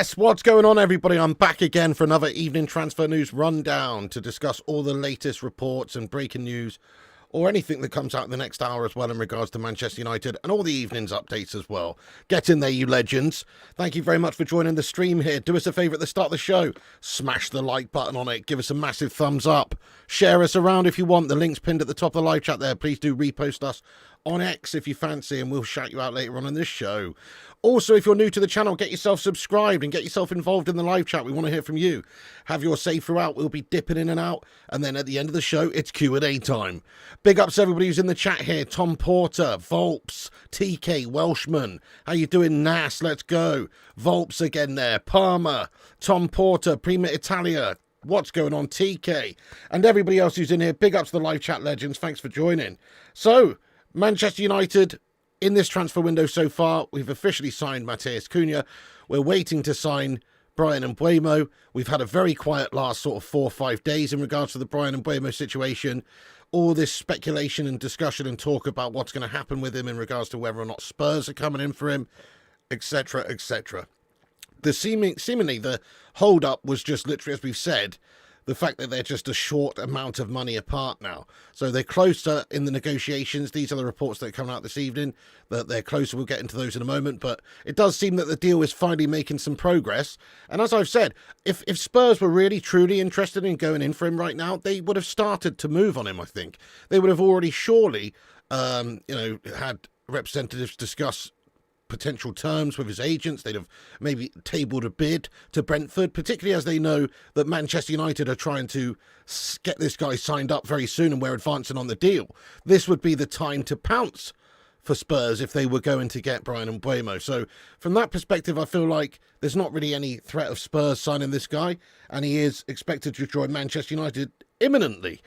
Yes, what's going on, everybody? I'm back again for another evening transfer news rundown to discuss all the latest reports and breaking news or anything that comes out in the next hour as well in regards to Manchester United and all the evening's updates as well. Get in there, you legends. Thank you very much for joining the stream here. Do us a favour at the start of the show. Smash the like button on it. Give us a massive thumbs up. Share us around if you want. The link's pinned at the top of the live chat there. Please do repost us on X if you fancy, and we'll shout you out later on in this show. Also, if you're new to the channel, get yourself subscribed and get yourself involved in the live chat. We want to hear from you. Have your say throughout. We'll be dipping in and out. And then at the end of the show, it's Q&A time. Big ups to everybody who's in the chat here. Tom Porter, Volps, TK, Welshman. How you doing, Nas? Let's go. Volps again there. Palmer, Tom Porter, Prima Italia. What's going on, TK? And everybody else who's in here. Big ups to the live chat legends. Thanks for joining. So, Manchester United, in this transfer window so far, we've officially signed Matheus Cunha. We're waiting to sign Bryan Mbeumo. We've had a very quiet last sort of 4 or 5 days in regards to the Bryan Mbeumo situation. All this speculation and discussion and talk about what's going to happen with him in regards to whether or not Spurs are coming in for him, etc., etc. Seemingly the hold-up was just literally, as we've said, the fact that they're just a short amount of money apart now. So they're closer in the negotiations. These are the reports that are coming out this evening, that they're closer. We'll get into those in a moment. But it does seem that the deal is finally making some progress. And as I've said, if Spurs were really, truly interested in going in for him right now, they would have started to move on him, I think. They would have already surely, had representatives discuss potential terms with his agents. They'd have maybe tabled a bid to Brentford, particularly as they know that Manchester United are trying to get this guy signed up very soon and we're advancing on the deal. This would be the time to pounce for Spurs if they were going to get Bryan Mbeumo. So from that perspective, I feel like there's not really any threat of Spurs signing this guy, and he is expected to join Manchester United imminently.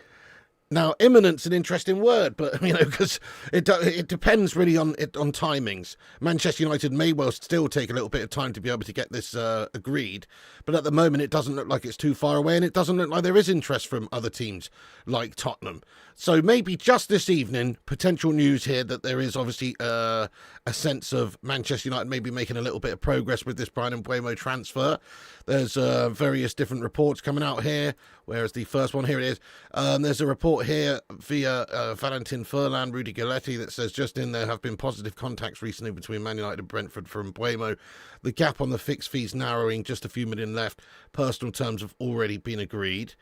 Now, imminent's an interesting word, but, because it depends really on timings. Manchester United may well still take a little bit of time to be able to get this agreed, but at the moment it doesn't look like it's too far away, and it doesn't look like there is interest from other teams like Tottenham. So maybe just this evening, potential news here that there is obviously a sense of Manchester United maybe making a little bit of progress with this Bryan Mbeumo transfer. There's various different reports coming out here, whereas the first one, here it is. There's a report here via Valentin Furlan, Rudy Galletti, that says just in there have been positive contacts recently between Man United and Brentford for Mbeumo. The gap on the fixed fees narrowing, just a few million left. Personal terms have already been agreed.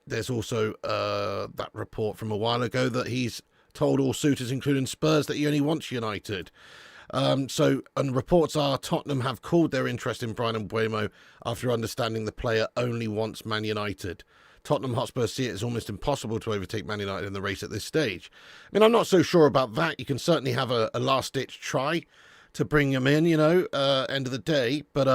There's also that report from a while ago that he's told all suitors, including Spurs, that he only wants United. And reports are Tottenham have called their interest in Bryan Mbeumo after understanding the player only wants Man United. Tottenham Hotspur see it as almost impossible to overtake Man United in the race at this stage. I mean, I'm not so sure about that. You can certainly have a last-ditch try to bring him in, end of the day. But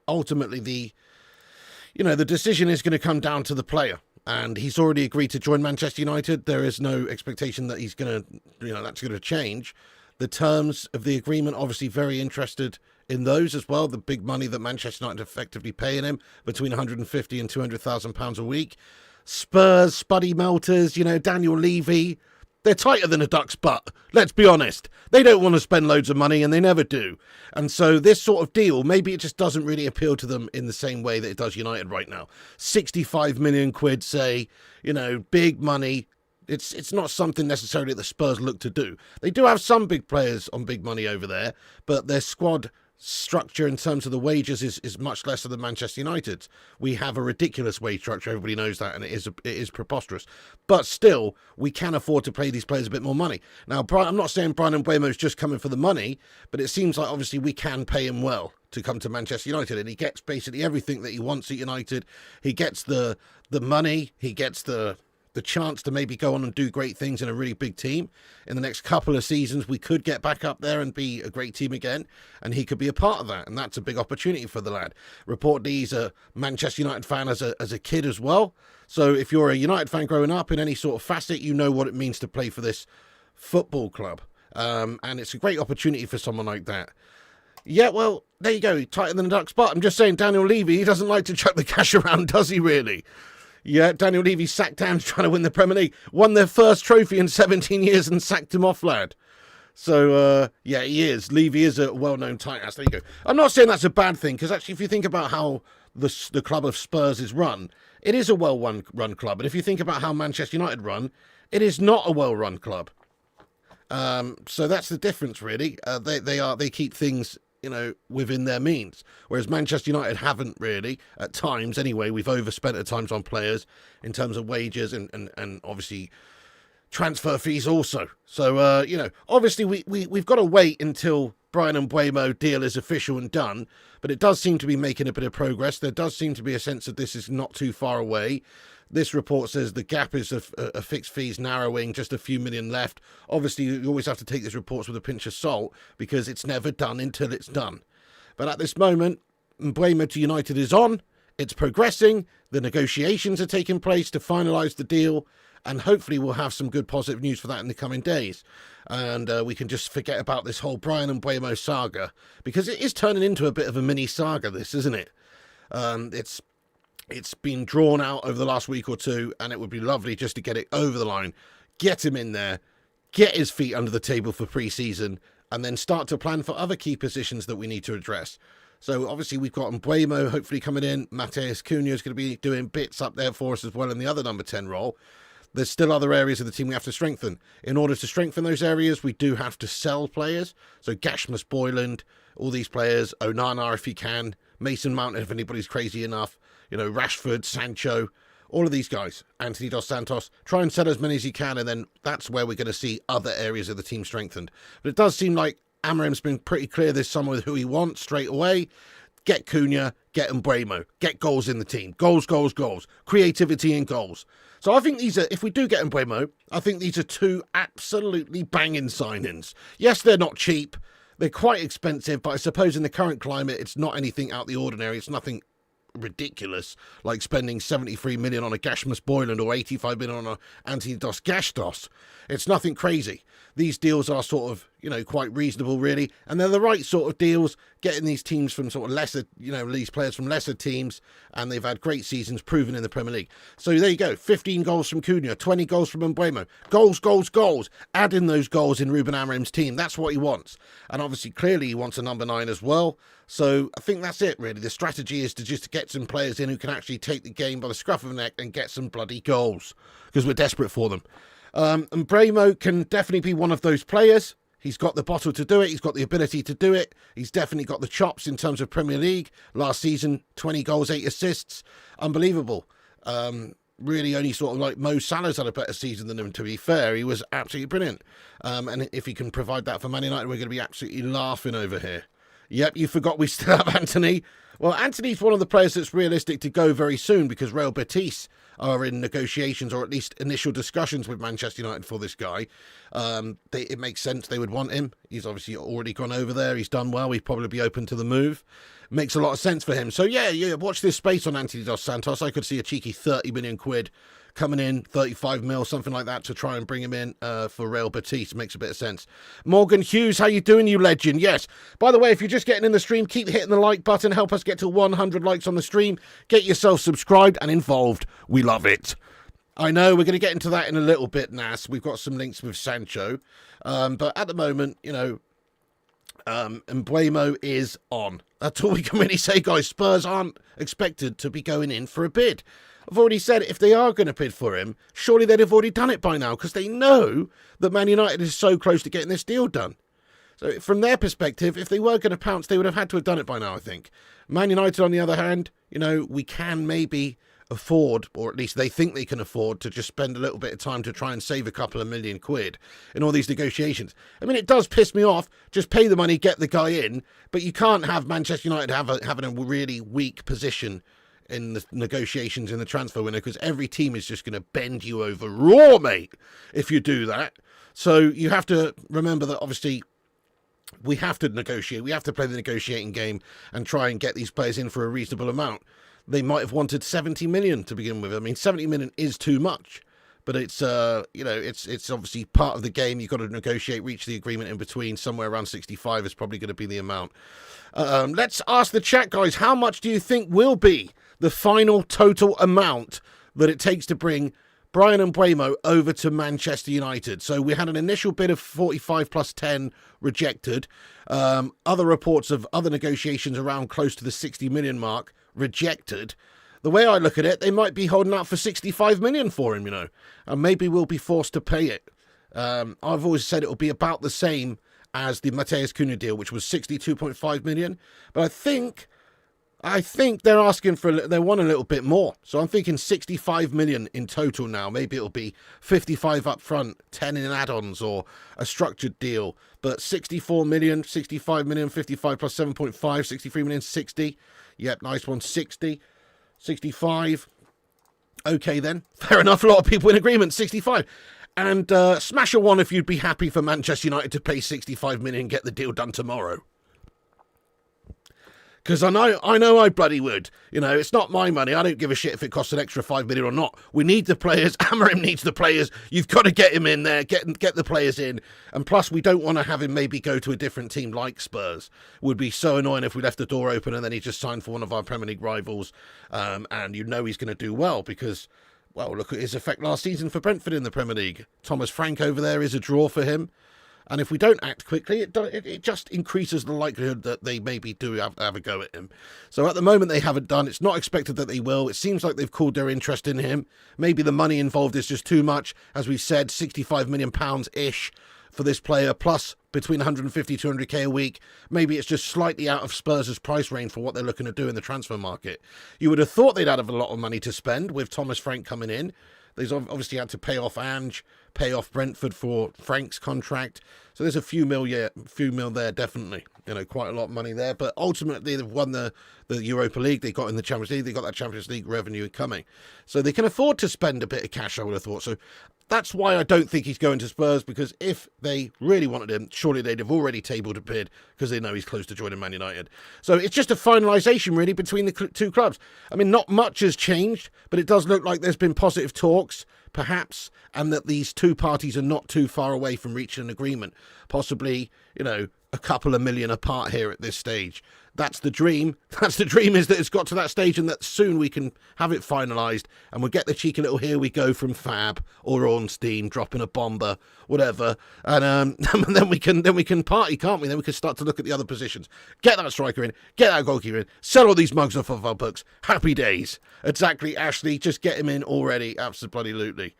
ultimately, the decision is going to come down to the player. And he's already agreed to join Manchester United. There is no expectation that he's going to, that's going to change. The terms of the agreement, obviously very interested in those as well. The big money that Manchester United effectively paying him, between £150,000 and £200,000 a week. Spurs, Spuddy Melters, Daniel Levy, they're tighter than a duck's butt. Let's be honest. They don't want to spend loads of money, and they never do. And so this sort of deal, maybe it just doesn't really appeal to them in the same way that it does United right now. 65 million quid, say, big money. It's not something necessarily that Spurs look to do. They do have some big players on big money over there, but their squad structure in terms of the wages is much lesser than Manchester United's. We have a ridiculous wage structure, everybody knows that, and it is preposterous. But still, we can afford to pay these players a bit more money. Now, I'm not saying Bryan Mbeumo is just coming for the money, but it seems like obviously we can pay him well to come to Manchester United, and he gets basically everything that he wants at United. He gets the money, he gets the chance to maybe go on and do great things in a really big team. In the next couple of seasons, we could get back up there and be a great team again, and he could be a part of that, and that's a big opportunity for the lad. Reportedly, he's a Manchester United fan as a kid as well, so if you're a United fan growing up in any sort of facet, you know what it means to play for this football club, and it's a great opportunity for someone like that. Yeah, well, there you go, tighter than a duck's butt. I'm just saying, Daniel Levy, he doesn't like to chuck the cash around, does he really? Yeah, Daniel Levy sacked down trying to win the Premier League. Won their first trophy in 17 years and sacked him off, lad. So, yeah, he is. Levy is a well-known tight ass. There you go. I'm not saying that's a bad thing, because actually, if you think about how the club of Spurs is run, it is a well-run club. And if you think about how Manchester United run, it is not a well-run club. So that's the difference, really. They keep things, within their means. Whereas Manchester United haven't really, at times anyway. We've overspent at times on players in terms of wages and obviously transfer fees also. So, obviously we've got to wait until Bryan Mbeumo deal is official and done. But it does seem to be making a bit of progress. There does seem to be a sense that this is not too far away. This report says the gap is a fixed fees narrowing, just a few million left. Obviously, you always have to take these reports with a pinch of salt because it's never done until it's done. But at this moment, Mbeumo to United is on. It's progressing. The negotiations are taking place to finalise the deal. And hopefully we'll have some good positive news for that in the coming days. And we can just forget about this whole Bryan Mbeumo saga. Because it is turning into a bit of a mini saga, this, isn't it? It's been drawn out over the last week or two, and it would be lovely just to get it over the line, get him in there, get his feet under the table for pre-season, and then start to plan for other key positions that we need to address. So obviously we've got Mbeumo hopefully coming in. Matheus Cunha is going to be doing bits up there for us as well in the other number 10 role. There's still other areas of the team we have to strengthen. In order to strengthen those areas, we do have to sell players. So Gashmus, Boyland, all these players, Onana if he can, Mason Mount if anybody's crazy enough, Rashford, Sancho, all of these guys, Anthony Dos Santos, try and sell as many as you can, and then that's where we're going to see other areas of the team strengthened. But it does seem like Amarim's been pretty clear this summer with who he wants straight away. Get Cunha, get Mbeumo, get goals in the team. Goals, goals, goals. Creativity and goals. So I think these are, if we do get Mbeumo, I think these are two absolutely banging signings. Yes, they're not cheap. They're quite expensive, but I suppose in the current climate, it's not anything out of the ordinary. It's nothing ridiculous like spending 73 million on a Gashmus Boyland or 85 million on a Anthony Dos Gastos. It's nothing crazy. These deals are sort of, quite reasonable really, and they're the right sort of deals, getting these teams from sort of lesser, these players from lesser teams, and they've had great seasons proven in the Premier League. So there you go, 15 goals from Cunha, 20 goals from Mbeumo. Goals, goals, goals. Add in those goals in Ruben Amorim's team. That's what he wants. And obviously, clearly he wants a number 9 as well. So I think that's it really. The strategy is to just get some players in who can actually take the game by the scruff of the neck and get some bloody goals, because we're desperate for them. And Mbeumo can definitely be one of those players. He's got the bottle to do it. He's got the ability to do it. He's definitely got the chops in terms of Premier League. Last season, 20 goals, 8 assists. Unbelievable. Really only sort of like Mo Salah's had a better season than him, to be fair. He was absolutely brilliant. And if he can provide that for Man United, we're going to be absolutely laughing over here. Yep, you forgot we still have Anthony. Well, Anthony's one of the players that's realistic to go very soon because Real Betis are in negotiations or at least initial discussions with Manchester United for this guy. It makes sense they would want him. He's obviously already gone over there. He's done well. He'd probably be open to the move. Makes a lot of sense for him. So, yeah, watch this space on Anthony Dos Santos. I could see a cheeky 30 million quid coming in, 35 mil, something like that, to try and bring him in for Real Betis. Makes a bit of sense. Morgan Hughes, how you doing, you legend? Yes. By the way, if you're just getting in the stream, keep hitting the like button. Help us get to 100 likes on the stream. Get yourself subscribed and involved. We love it. I know we're going to get into that in a little bit, Nas. We've got some links with Sancho. But at the moment, Mbeumo is on. That's all we can really say, guys. Spurs aren't expected to be going in for a bid. I've already said if they are going to bid for him, surely they'd have already done it by now because they know that Man United is so close to getting this deal done. So from their perspective, if they were going to pounce, they would have had to have done it by now, I think. Man United, on the other hand, we can maybe afford, or at least they think they can afford, to just spend a little bit of time to try and save a couple of million quid in all these negotiations. I mean, it does piss me off. Just pay the money, get the guy in, but you can't have Manchester United having a really weak position in the negotiations in the transfer window, because every team is just going to bend you over raw, mate, if you do that. So you have to remember that obviously we have to negotiate. We have to play the negotiating game and try and get these players in for a reasonable amount. They might have wanted 70 million to begin with. I mean, 70 million is too much, but it's it's obviously part of the game. You've got to negotiate, reach the agreement in between. Somewhere around 65 is probably going to be the amount. Let's ask the chat, guys. How much do you think will be the final total amount that it takes to bring Bryan Mbeumo over to Manchester United. So we had an initial bid of 45 plus 10 rejected. Other reports of other negotiations around close to the 60 million mark rejected. The way I look at it, they might be holding out for 65 million for him, and maybe we'll be forced to pay it. I've always said it will be about the same as the Matheus Cunha deal, which was 62.5 million. But I think they're asking they want a little bit more. So I'm thinking 65 million in total now. Maybe it'll be 55 up front, 10 in add-ons or a structured deal. But 64 million, 65 million, 55 plus 7.5, 63 million, 60. Yep, nice one, 60. 65. Okay then, fair enough. A lot of people in agreement, 65. And smash a one if you'd be happy for Manchester United to pay 65 million and get the deal done tomorrow. Because I know I bloody would. It's not my money. I don't give a shit if it costs an extra 5 million or not. We need the players. Amorim needs the players. You've got to get him in there. Get the players in. And plus, we don't want to have him maybe go to a different team like Spurs. It would be so annoying if we left the door open and then he just signed for one of our Premier League rivals. And he's going to do well because, well, look at his effect last season for Brentford in the Premier League. Thomas Frank over there is a draw for him. And if we don't act quickly, it just increases the likelihood that they maybe do have a go at him. So at the moment, they haven't done. It's not expected that they will. It seems like they've called their interest in him. Maybe the money involved is just too much. As we said, £65 million-ish for this player, plus between 150 200k a week. Maybe it's just slightly out of Spurs' price range for what they're looking to do in the transfer market. You would have thought they'd have a lot of money to spend with Thomas Frank coming in. They've obviously had to pay off Ange, pay off Brentford for Frank's contract. So there's a few mil there, definitely. Quite a lot of money there. But ultimately, they've won the Europa League. They got in the Champions League. They got that Champions League revenue coming. So they can afford to spend a bit of cash, I would have thought. So that's why I don't think he's going to Spurs, because if they really wanted him, surely they'd have already tabled a bid because they know he's close to joining Man United. So it's just a finalisation, really, between the two clubs. I mean, not much has changed, but it does look like there's been positive talks, perhaps, and that these two parties are not too far away from reaching an agreement. Possibly, a couple of million apart here at this stage. That's the dream. That's the dream, is that it's got to that stage and that soon we can have it finalised and we'll get the cheeky little here we go from Fab or Ornstein dropping a bomber, whatever. And then we can party, can't we? Then we can start to look at the other positions. Get that striker in, get that goalkeeper in, sell all these mugs off of our books. Happy days. Exactly, Ashley. Just get him in already. Absolutely.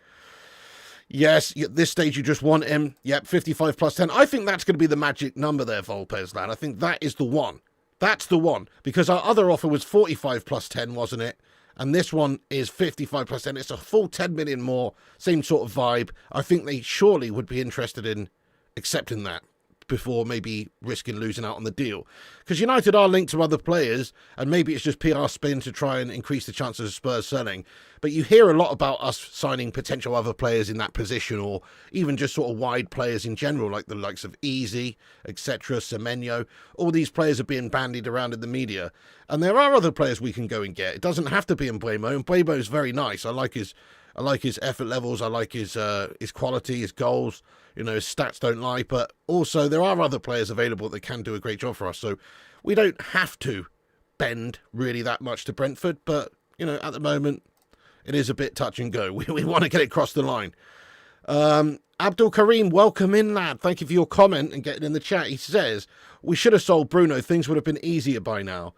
Yes, at this stage you just want him. Yep, 55 plus 10. I think that's going to be the magic number there, Volpez, lad. I think that is the one. That's the one. Because our other offer was 45 plus 10, wasn't it? And this one is 55 plus 10. It's a full 10 million more. Same sort of vibe. I think they surely would be interested in accepting that before maybe risking losing out on the deal. Because United are linked to other players, and maybe it's just PR spin to try and increase the chances of Spurs selling. But you hear a lot about us signing potential other players in that position, or even just sort of wide players in general, like the likes of Easy, etc., Semenyo. All these players are being bandied around in the media. And there are other players we can go and get. It doesn't have to be Mbeumo. Mbeumo is very nice. I like his effort levels. I like his quality, his goals. His stats don't lie. But also, there are other players available that can do a great job for us. So we don't have to bend really that much to Brentford. But, at the moment, it is a bit touch and go. We want to get it across the line. Abdul Karim, welcome in, lad. Thank you for your comment and getting in the chat. He says, we should have sold Bruno. Things would have been easier by now.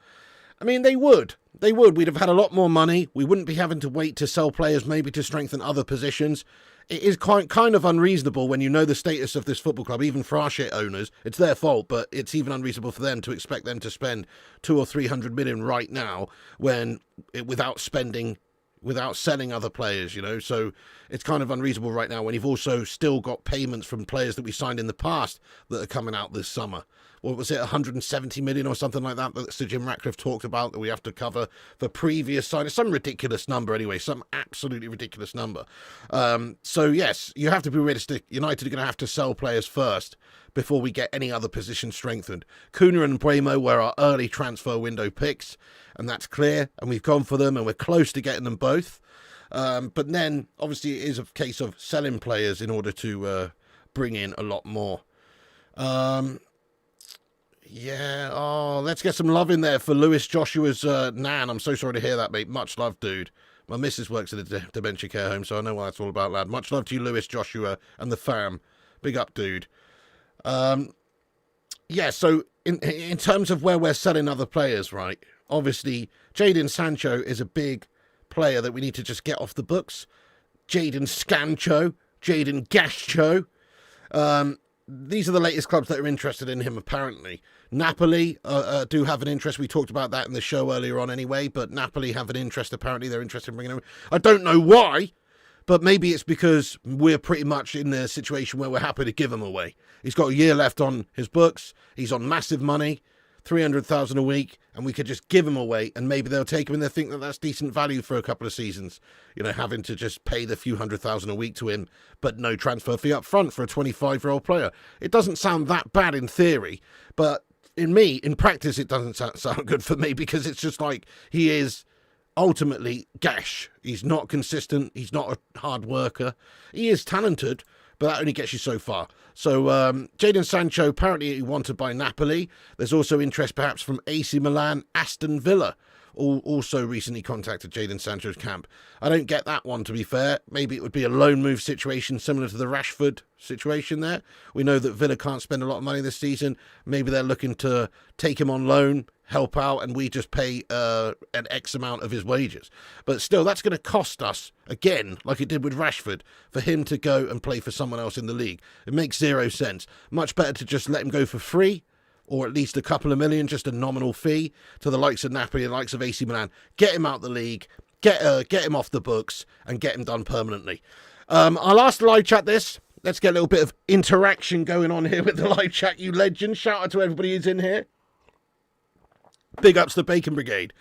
I mean, they would. They would. We'd have had a lot more money. We wouldn't be having to wait to sell players, maybe to strengthen other positions. It is kind of unreasonable when you know the status of this football club, even for our shit owners. It's their fault, but it's even unreasonable for them to expect them to spend 200 or 300 million right now without selling other players, So it's kind of unreasonable right now when you've also still got payments from players that we signed in the past that are coming out this summer. What was it, 170 million or something like that Sir Jim Ratcliffe talked about that we have to cover for previous signings? Some ridiculous number anyway, some absolutely ridiculous number. So yes, you have to be realistic. United are going to have to sell players first before we get any other position strengthened. Cunha and Mbeumo were our early transfer window picks, and that's clear, and we've gone for them, and we're close to getting them both. But then, obviously, it is a case of selling players in order to bring in a lot more. Let's get some love in there for Lewis Joshua's Nan. I'm so sorry to hear that, mate. Much love, dude. My missus works at a dementia care home, so I know what that's all about, lad. Much love to you, Lewis, Joshua, and the fam. Big up, dude. Yeah, so in terms of where we're selling other players, right, obviously Jadon Sancho is a big player that we need to just get off the books. Jadon Scancho, Jadon Gascho. These are the latest clubs that are interested in him, apparently. Napoli do have an interest. We talked about that in the show earlier on anyway, but Napoli have an interest. Apparently, they're interested in bringing him. I don't know why, but maybe it's because we're pretty much in the situation where we're happy to give him away. He's got a year left on his books. He's on massive money, 300,000 a week, and we could just give him away, and maybe they'll take him and they'll think that that's decent value for a couple of seasons. You know, having to just pay the few 100,000 a week to him, but no transfer fee up front for a 25-year-old player. It doesn't sound that bad in theory, but in practice, it doesn't sound good for me, because it's just like he is ultimately gash. He's not consistent. He's not a hard worker. He is talented, but that only gets you so far. So Jadon Sancho apparently wanted by Napoli. There's also interest perhaps from AC Milan, Aston Villa. Also recently contacted Jadon Sancho's camp. I don't get that one, to be fair. Maybe it would be a loan move situation similar to the Rashford situation there. We know that Villa can't spend a lot of money this season. Maybe they're looking to take him on loan, help out, and we just pay an X amount of his wages. But still, that's going to cost us, again, like it did with Rashford, for him to go and play for someone else in the league. It makes zero sense. Much better to just let him go for free, or at least a couple of million, just a nominal fee, to the likes of Napoli and the likes of AC Milan. Get him out the league, get him off the books, and get him done permanently. I'll ask the live chat this. Let's get a little bit of interaction going on here with the live chat, you legends. Shout out to everybody who's in here. Big ups to the Bacon Brigade.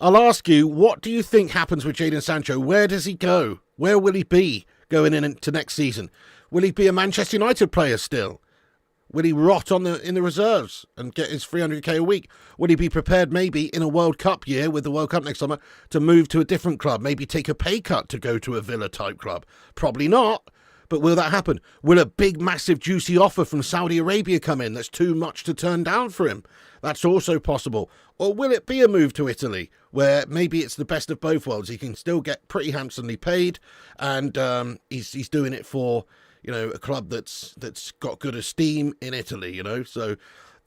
I'll ask you, what do you think happens with Jadon Sancho? Where does he go? Where will he be going into next season? Will he be a Manchester United player still? Will he rot in the reserves and get his 300k a week? Will he be prepared maybe in a World Cup year, with the World Cup next summer, to move to a different club? Maybe take a pay cut to go to a Villa-type club? Probably not. But will that happen? Will a big, massive, juicy offer from Saudi Arabia come in that's too much to turn down for him? That's also possible. Or will it be a move to Italy, where maybe it's the best of both worlds? He can still get pretty handsomely paid, and he's doing it for, you know, a club that's got good esteem in Italy, you know, so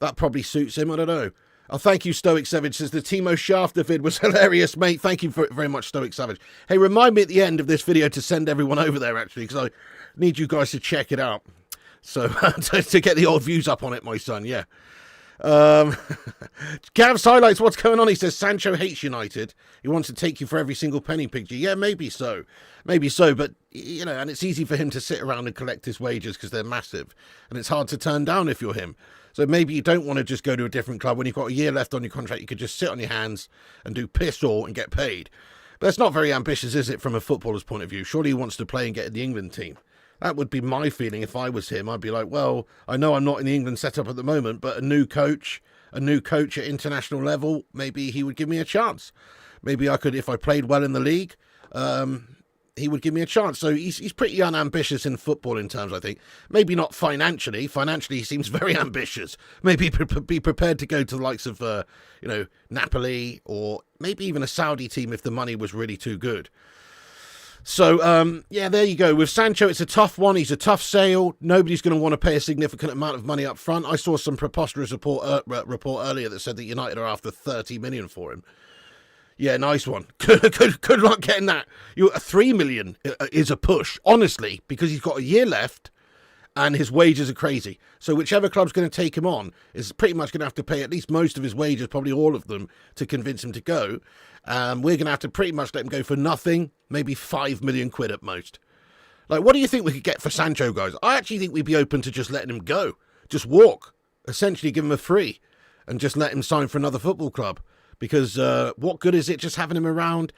that probably suits him. I don't know. Oh, thank you, Stoic Savage. Says the Timo Shafter vid was hilarious, mate. Thank you very much, Stoic Savage. Hey, remind me at the end of this video to send everyone over there, actually, because I need you guys to check it out. So, to get the old views up on it, my son, yeah. Gav's highlights, what's going on? He says Sancho hates United. He wants to take you for every single penny picture. Yeah, maybe so, but you know, and it's easy for him to sit around and collect his wages because they're massive, and it's hard to turn down if you're him. So maybe you don't want to just go to a different club when you've got a year left on your contract. You could just sit on your hands and do piss all and get paid. But that's not very ambitious, is it, from a footballer's point of view? Surely he wants to play and get in the England team. That would be my feeling if I was him. I'd be like, well, I know I'm not in the England setup at the moment, but a new coach at international level, maybe he would give me a chance. Maybe I could, if I played well in the league, he would give me a chance. So he's pretty unambitious in footballing terms, I think. Maybe not financially. Financially, he seems very ambitious. Maybe be prepared to go to the likes of, you know, Napoli, or maybe even a Saudi team if the money was really too good. So, yeah, there you go. With Sancho, it's a tough one. He's a tough sale. Nobody's going to want to pay a significant amount of money up front. I saw some preposterous report earlier that said that United are after 30 million for him. Yeah, nice one. Good luck getting that. 3 million is a push, honestly, because he's got a year left and his wages are crazy. So whichever club's going to take him on is pretty much going to have to pay at least most of his wages, probably all of them, to convince him to go. We're going to have to pretty much let him go for nothing, maybe 5 million quid at most. Like, what do you think we could get for Sancho, guys? I actually think we'd be open to just letting him go. Just walk. Essentially give him a free and just let him sign for another football club. Because what good is it just having him around,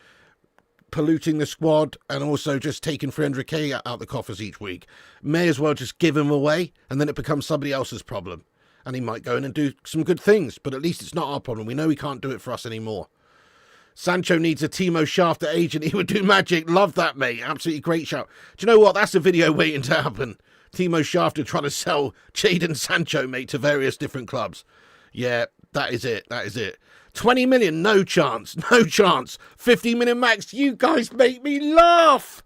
polluting the squad, and also just taking 300k out the coffers each week? May as well just give him away, and then it becomes somebody else's problem. And he might go in and do some good things, but at least it's not our problem. We know he can't do it for us anymore. Sancho needs a Timo Shafter agent. He would do magic. Love that, mate. Absolutely great shout. Do you know what? That's a video waiting to happen. Timo Shafter trying to sell Jadon Sancho, mate, to various different clubs. Yeah, that is it. That is it. 20 million, no chance, no chance. 50 million max, you guys make me laugh.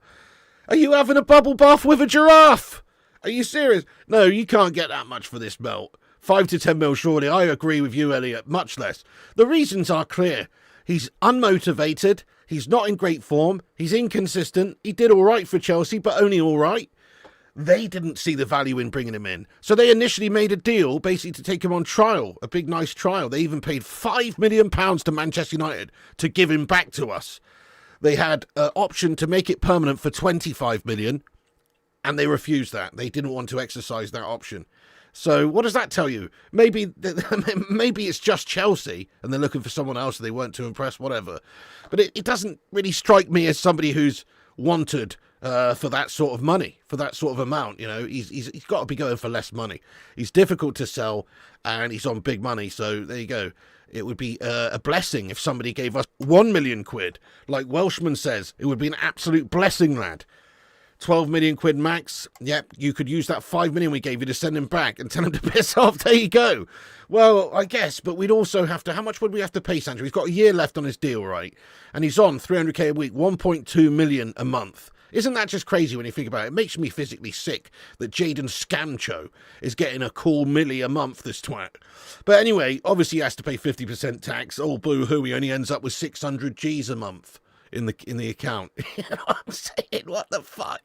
Are you having a bubble bath with a giraffe? Are you serious? No, you can't get that much for this belt. 5 to 10 mil, surely. I agree with you, Elliot. Much less. The reasons are clear. He's unmotivated. He's not in great form. He's inconsistent. He did all right for Chelsea, but only all right. They didn't see the value in bringing him in. So they initially made a deal basically to take him on trial, a big nice trial. They even paid £5 million to Manchester United to give him back to us. They had an option to make it permanent for 25 million, and they refused that. They didn't want to exercise that option. So what does that tell you? Maybe it's just Chelsea and they're looking for someone else and they weren't too impressed, whatever. But it doesn't really strike me as somebody who's wanted for that sort of money, for that sort of amount. You know, he's got to be going for less money. He's difficult to sell and he's on big money. So there you go. It would be a blessing if somebody gave us 1 million quid. Like Welshman says, it would be an absolute blessing, lad. 12 million quid max. Yep, you could use that 5 million we gave you to send him back and tell him to piss off. There you go. Well, I guess, but we'd also have to, how much would we have to pay Sancho? He's got a year left on his deal, right? And he's on 300k a week, 1.2 million a month. Isn't that just crazy when you think about it? It makes me physically sick that Jadon Sancho is getting a cool milli a month, this twat. But anyway, obviously he has to pay 50% tax. Oh, boo-hoo, he only ends up with 600 G's a month in the account. You know what I'm saying? What the fuck?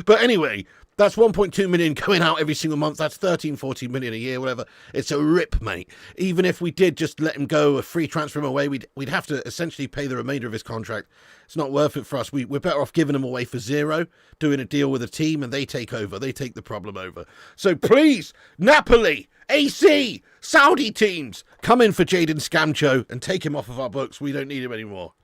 But anyway, that's 1.2 million going out every single month. That's 14 million a year, whatever. It's a rip, mate. Even if we did just let him go, a free transfer him away, we'd have to essentially pay the remainder of his contract. It's not worth it for us. We're better off giving him away for zero, doing a deal with a team, and they take over. They take the problem over. So please, Napoli, AC, Saudi teams, come in for Jadon Sancho and take him off of our books. We don't need him anymore.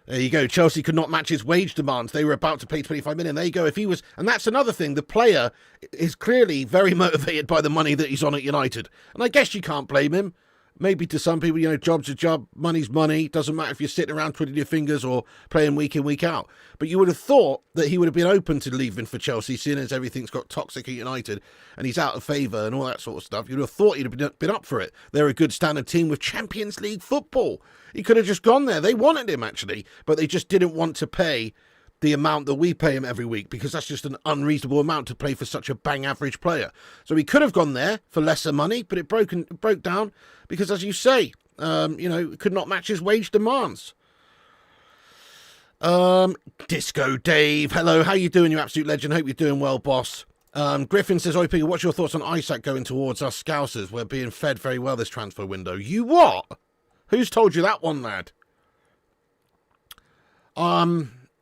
There you go. Chelsea could not match his wage demands. They were about to pay 25 million. There you go. If he was, and that's another thing. The player is clearly very motivated by the money that he's on at United, and I guess you can't blame him. Maybe to some people, you know, job's a job, money's money. Doesn't matter if you're sitting around twiddling your fingers or playing week in, week out. But you would have thought that he would have been open to leaving for Chelsea, seeing as everything's got toxic at United and he's out of favour and all that sort of stuff. You'd have thought he'd have been up for it. They're a good standard team with Champions League football. He could have just gone there. They wanted him, actually, but they just didn't want to pay the amount that we pay him every week, because that's just an unreasonable amount to pay for such a bang average player. So he could have gone there for lesser money, but it broke down because, as you say, you know, it could not match his wage demands. Disco Dave, hello, how you doing, you absolute legend? Hope you're doing well, boss. Griffin says, Oi, Peter, what's your thoughts on Isaac going towards us Scousers? We're being fed very well this transfer window. You what? Who's told you that one, lad?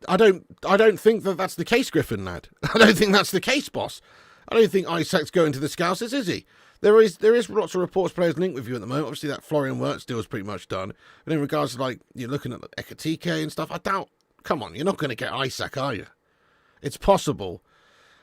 I don't think that that's the case, Griffin, lad. I don't think that's the case, boss. I don't think Isaac's going to the Scousers, is he? There is lots of reports players linked with you at the moment. Obviously, that Florian Wirtz deal is pretty much done. But in regards to, like, you're looking at Ekatike and stuff, I doubt... Come on, you're not going to get Isaac, are you? It's possible.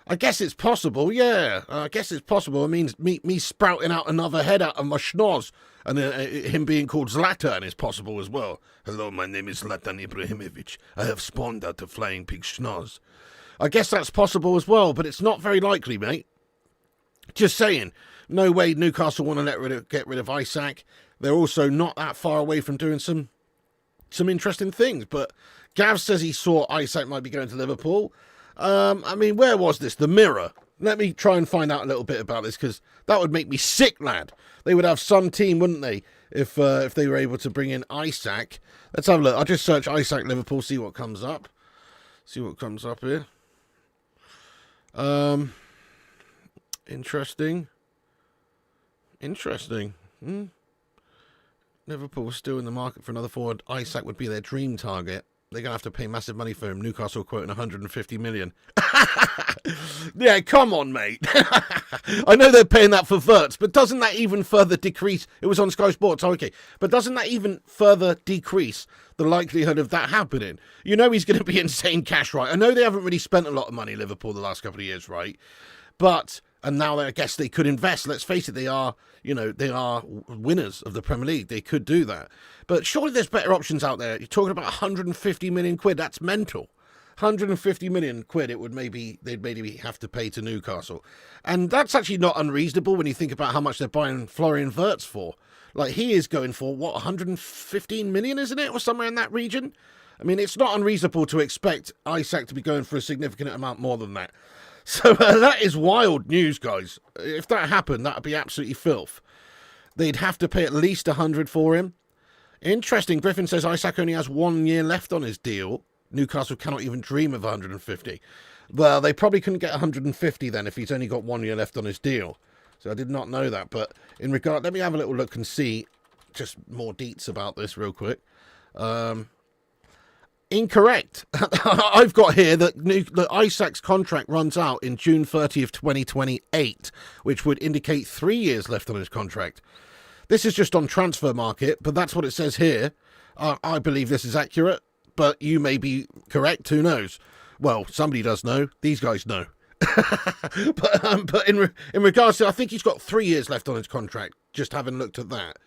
I guess it's possible, yeah. I guess it's possible. It means me sprouting out another head out of my schnoz. And him being called Zlatan is possible as well. Hello, my name is Zlatan Ibrahimovic. I have spawned out a flying pig schnoz. I guess that's possible as well, but it's not very likely, mate. Just saying. No way Newcastle want to get rid of Isaac. They're also not that far away from doing some interesting things. But Gav says he saw Isaac might be going to Liverpool. I mean, where was this? The Mirror. Let me try and find out a little bit about this, because that would make me sick, lad. They would have some team, wouldn't they, if they were able to bring in Isaac. Let's have a look. I'll just search Isaac Liverpool, see what comes up. See what comes up here. Interesting. Liverpool still in the market for another forward. Isaac would be their dream target. They're going to have to pay massive money for him. Newcastle quoting 150 million. Yeah, come on, mate. I know they're paying that for Wirtz, but doesn't that even further decrease... It was on Sky Sports, okay. But doesn't that even further decrease the likelihood of that happening? You know he's going to be insane cash, right? I know they haven't really spent a lot of money, Liverpool, the last couple of years, right? But... And now I guess they could invest. Let's face it, they are winners of the Premier League. They could do that. But surely there's better options out there. You're talking about 150 million quid. That's mental. 150 million quid they'd maybe have to pay to Newcastle. And that's actually not unreasonable when you think about how much they're buying Florian Wirtz for. Like, he is going for, 115 million, isn't it? Or somewhere in that region? I mean, it's not unreasonable to expect Isak to be going for a significant amount more than that. So that is wild news, guys. If that happened, that would be absolutely filth. They'd have to pay at least 100 for him. Interesting. Griffin says Isak only has 1 year left on his deal. Newcastle cannot even dream of 150. Well, they probably couldn't get 150 then if he's only got 1 year left on his deal. So I did not know that. But in regard, let me have a little look and see just more deets about this real quick. Incorrect. I've got here that Isak's contract runs out in June 30th, 2028, which would indicate 3 years left on his contract. This is just on Transfer Market, but that's what it says here. I believe this is accurate, but you may be correct. Who knows? Well, somebody does know. These guys know. but in regards to, I think he's got 3 years left on his contract, just having looked at that.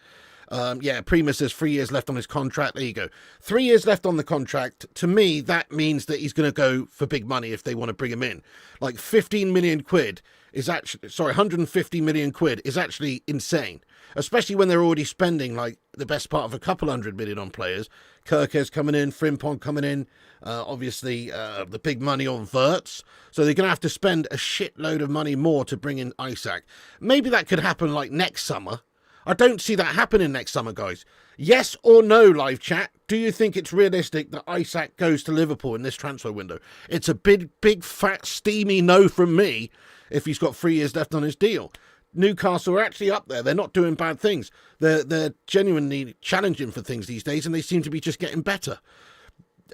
Prima says 3 years left on his contract. There you go. 3 years left on the contract. To me, that means that he's going to go for big money if they want to bring him in. Like 15 million quid is actually, 150 million quid is actually insane. Especially when they're already spending like the best part of a couple 100 million on players. Gyokeres coming in, Frimpong coming in, obviously the big money on Wirtz. So they're going to have to spend a shitload of money more to bring in Isak. Maybe that could happen like next summer. I don't see that happening next summer, guys. Yes or no, live chat? Do you think it's realistic that Isak goes to Liverpool in this transfer window? It's a big, fat, steamy no from me if he's got 3 years left on his deal. Newcastle are actually up there. They're not doing bad things. They're genuinely challenging for things these days, and they seem to be just getting better.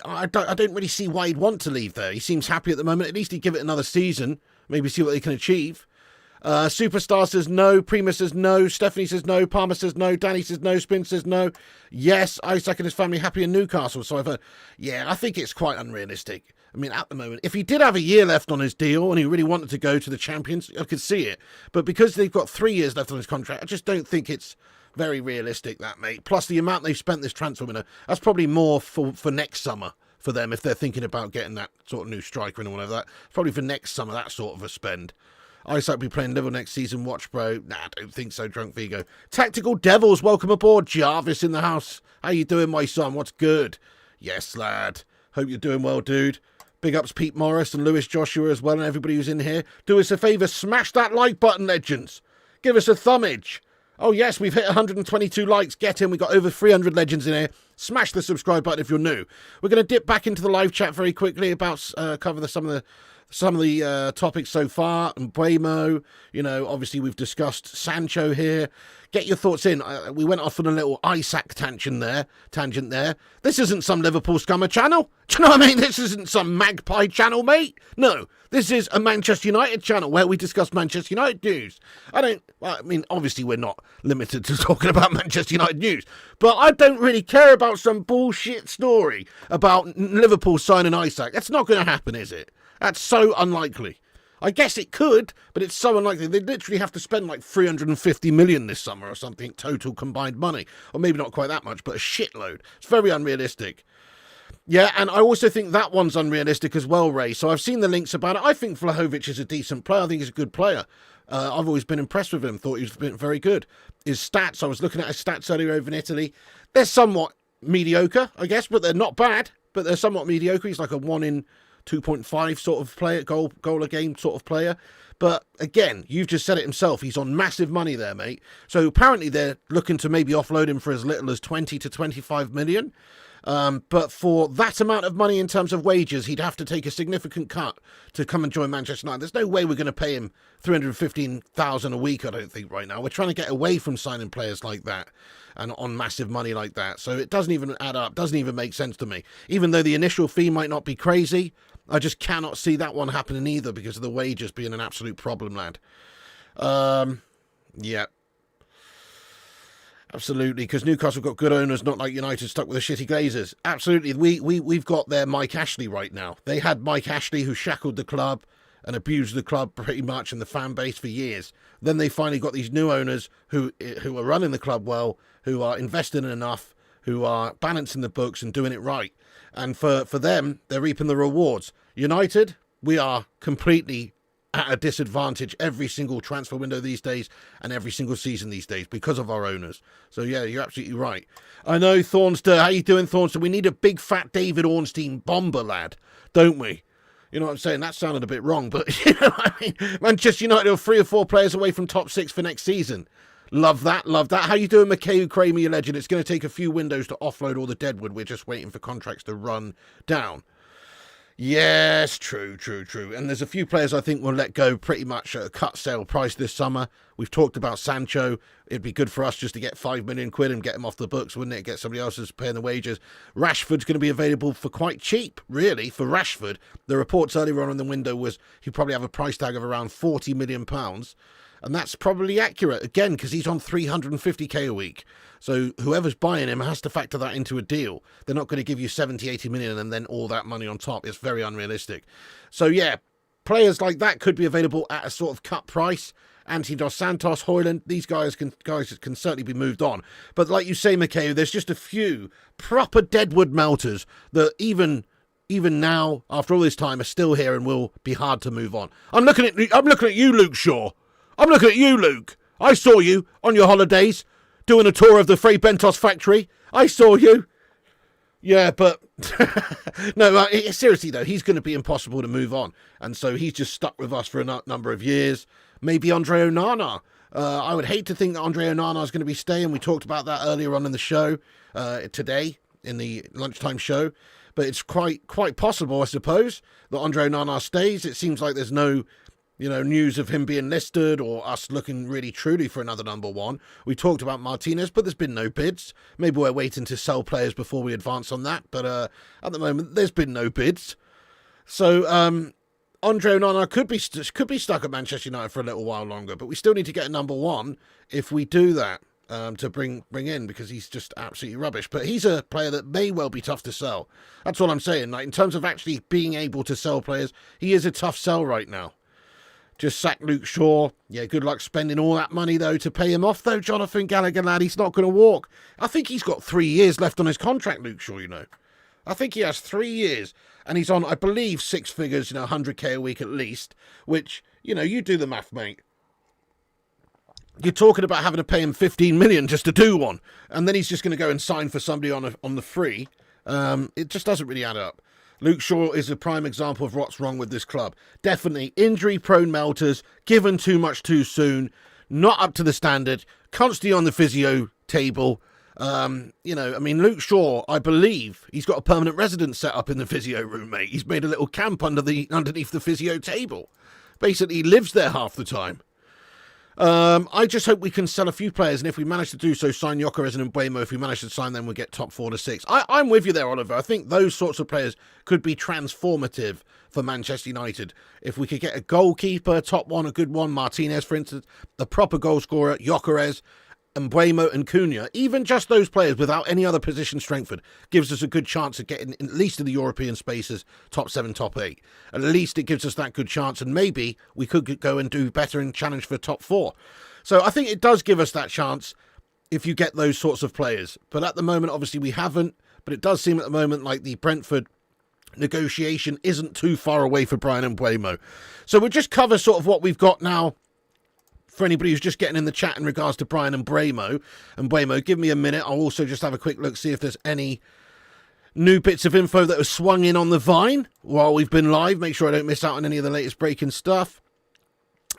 I don't really see why he'd want to leave there. He seems happy at the moment. At least he'd give it another season, maybe see what they can achieve. Superstar says no, Prima says no, Stephanie says no, Palmer says no, Danny says no, Spin says no. Yes, Isak and his family happy in Newcastle. So I've heard, I think it's quite unrealistic. I mean, at the moment, if he did have a year left on his deal and he really wanted to go to the Champions, I could see it. But because they've got 3 years left on his contract, I just don't think it's very realistic, that, mate. Plus, the amount they've spent this transfer window, that's probably more for next summer for them if they're thinking about getting that sort of new striker and all of that. Probably for next summer, that sort of a spend. Isak will be playing Liverpool next season. Watch, bro. Nah, I don't think so, Drunk Vigo. Tactical Devils, welcome aboard. Jarvis in the house. How you doing, my son? What's good? Yes, lad. Hope you're doing well, dude. Big ups Pete Morris and Lewis Joshua as well, and everybody who's in here. Do us a favour, smash that like button, legends. Give us a thumbage. Oh, yes, we've hit 122 likes. Get in. We've got over 300 legends in here. Smash the subscribe button if you're new. We're going to dip back into the live chat very quickly about cover some of the topics so far. And Mbeumo, obviously we've discussed Sancho here. Get your thoughts in. We went off on a little Isak tangent there. This isn't some Liverpool scummer channel. Do you know what I mean? This isn't some magpie channel, mate. No, this is a Manchester United channel where we discuss Manchester United news. Obviously we're not limited to talking about Manchester United news, but I don't really care about some bullshit story about Liverpool signing Isak. That's not going to happen, is it? That's so unlikely. I guess it could, but it's so unlikely. They'd literally have to spend like 350 million this summer or something, total combined money. Or maybe not quite that much, but a shitload. It's very unrealistic. Yeah, and I also think that one's unrealistic as well, Ray. So I've seen the links about it. I think Vlahovic is a decent player. I think he's a good player. I've always been impressed with him. Thought he's been very good. His stats, I was looking at his stats earlier over in Italy. They're somewhat mediocre, I guess, but they're not bad. But they're somewhat mediocre. He's like a 1 in 2.5 sort of player, goal a game sort of player. But again, you've just said it himself. He's on massive money there, mate. So apparently they're looking to maybe offload him for as little as 20 to 25 million. But for that amount of money in terms of wages, he'd have to take a significant cut to come and join Manchester United. There's no way we're going to pay him 315,000 a week, I don't think, right now. We're trying to get away from signing players like that and on massive money like that. So it doesn't even add up, doesn't even make sense to me. Even though the initial fee might not be crazy, I just cannot see that one happening either because of the wages being an absolute problem, lad. Yeah. Absolutely, because Newcastle got good owners, not like United stuck with the shitty Glazers. Absolutely, we've got their Mike Ashley right now. They had Mike Ashley who shackled the club and abused the club pretty much and the fan base for years. Then they finally got these new owners who are running the club well, who are investing enough, who are balancing the books and doing it right. And for them, they're reaping the rewards. United, we are completely at a disadvantage every single transfer window these days and every single season these days because of our owners. So, yeah, you're absolutely right. I know, Thornster. How you doing, Thornster? We need a big, fat David Ornstein bomber, lad, don't we? You know what I'm saying? That sounded a bit wrong, but you know what I mean? Manchester United are 3 or 4 players away from top 6 for next season. Love that, love that. How you doing, Mikhail Kramer, you legend? It's going to take a few windows to offload all the deadwood. We're just waiting for contracts to run down. Yes, true. And there's a few players I think will let go pretty much at a cut sale price this summer. We've talked about Sancho. It'd be good for us just to get £5 million and get him off the books, wouldn't it? Get somebody else who's paying the wages. Rashford's going to be available for quite cheap, really, for Rashford. The reports earlier on in the window was he'd probably have a price tag of around £40 million. And that's probably accurate, again, because he's on 350k a week. So whoever's buying him has to factor that into a deal. They're not going to give you 70, 80 million and then all that money on top. It's very unrealistic. So, yeah, players like that could be available at a sort of cut price. Anthony Dos Santos, Hojlund, these guys can certainly be moved on. But like you say, Mikhail, there's just a few proper deadwood melters that even now, after all this time, are still here and will be hard to move on. I'm looking at you, Luke Shaw. I'm looking at you, Luke. I saw you on your holidays doing a tour of the Frey Bentos factory. I saw you. Yeah, but no, seriously though, he's going to be impossible to move on. And so he's just stuck with us for a number of years. Maybe Andre Onana. I would hate to think that Andre Onana is going to be staying. We talked about that earlier on in the show today in the lunchtime show. But it's quite possible, I suppose, that Andre Onana stays. It seems like there's no news of him being listed or us looking really truly for another number one. We talked about Martinez, but there's been no bids. Maybe we're waiting to sell players before we advance on that. But at the moment, there's been no bids. So Andre Onana could be stuck at Manchester United for a little while longer. But we still need to get a number one if we do that to bring in, because he's just absolutely rubbish. But he's a player that may well be tough to sell. That's all I'm saying. Like, in terms of actually being able to sell players, he is a tough sell right now. Just sack Luke Shaw. Yeah, good luck spending all that money, though, to pay him off, though, Jonathan Gallagher, lad. He's not going to walk. I think he's got 3 years left on his contract, Luke Shaw, I think he has 3 years. And he's on, I believe, 6 figures, 100k a week at least. Which, you do the math, mate. You're talking about having to pay him 15 million just to do one. And then he's just going to go and sign for somebody on the free. It just doesn't really add up. Luke Shaw is a prime example of what's wrong with this club. Definitely injury-prone melters, given too much too soon, not up to the standard, constantly on the physio table. Luke Shaw, I believe, he's got a permanent residence set up in the physio room, mate. He's made a little camp underneath the physio table. Basically, he lives there half the time. I just hope we can sell a few players, and if we manage to do so, sign Gyokeres and Mbeumo. If we manage to sign them, we'll get top 4 to 6. I'm with you there, Oliver. I think those sorts of players could be transformative for Manchester United. If we could get a goalkeeper, top one, a good one, Martinez, for instance, the proper goal scorer, Gyokeres, Mbeumo and Cunha, even just those players without any other position strengthened, gives us a good chance of getting at least in the European spaces, top 7, top 8. At least it gives us that good chance, and maybe we could go and do better and challenge for top 4. So I think it does give us that chance if you get those sorts of players. But at the moment, obviously, we haven't. But it does seem at the moment like the Brentford negotiation isn't too far away for Bryan Mbeumo. So we'll just cover sort of what we've got now. For anybody who's just getting in the chat in regards to Bryan Mbeumo, give me a minute. I'll also just have a quick look, see if there's any new bits of info that have swung in on the Vine while we've been live. Make sure I don't miss out on any of the latest breaking stuff.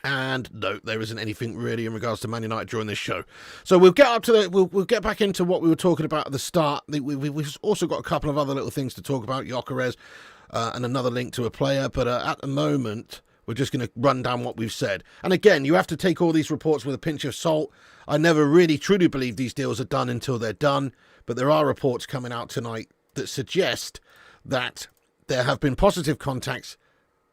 And no, there isn't anything really in regards to Man United during this show. So we'll get up to we'll get back into what we were talking about at the start. We've also got a couple of other little things to talk about, Gyokeres and another link to a player. But at the moment, we're just going to run down what we've said. And again, you have to take all these reports with a pinch of salt. I never really truly believe these deals are done until they're done. But there are reports coming out tonight that suggest that there have been positive contacts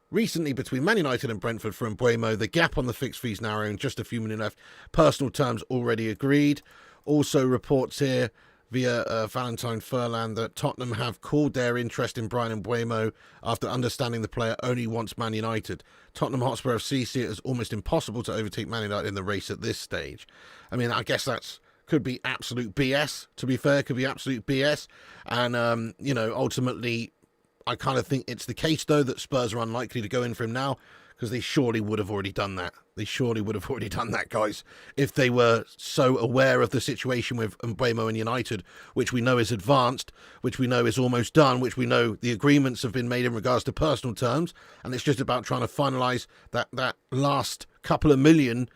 recently between Man United and Brentford for Mbeumo. The gap on the fixed fees narrowing, just a few minutes left. Personal terms already agreed. Also reports here via Valentine Furlan that Tottenham have called their interest in Bryan Mbeumo after understanding the player only wants Man United. Tottenham Hotspur FC see it as almost impossible to overtake Man United in the race at this stage. I mean, I guess that's could be absolute BS, to be fair, could be absolute BS. And, you know, ultimately, I kind of think it's the case, though, that Spurs are unlikely to go in for him now, because they surely would have already done that. They surely would have already done that, guys, if they were so aware of the situation with Mbeumo and United, which we know is advanced, which we know is almost done, which we know the agreements have been made in regards to personal terms, and it's just about trying to finalise that last couple of million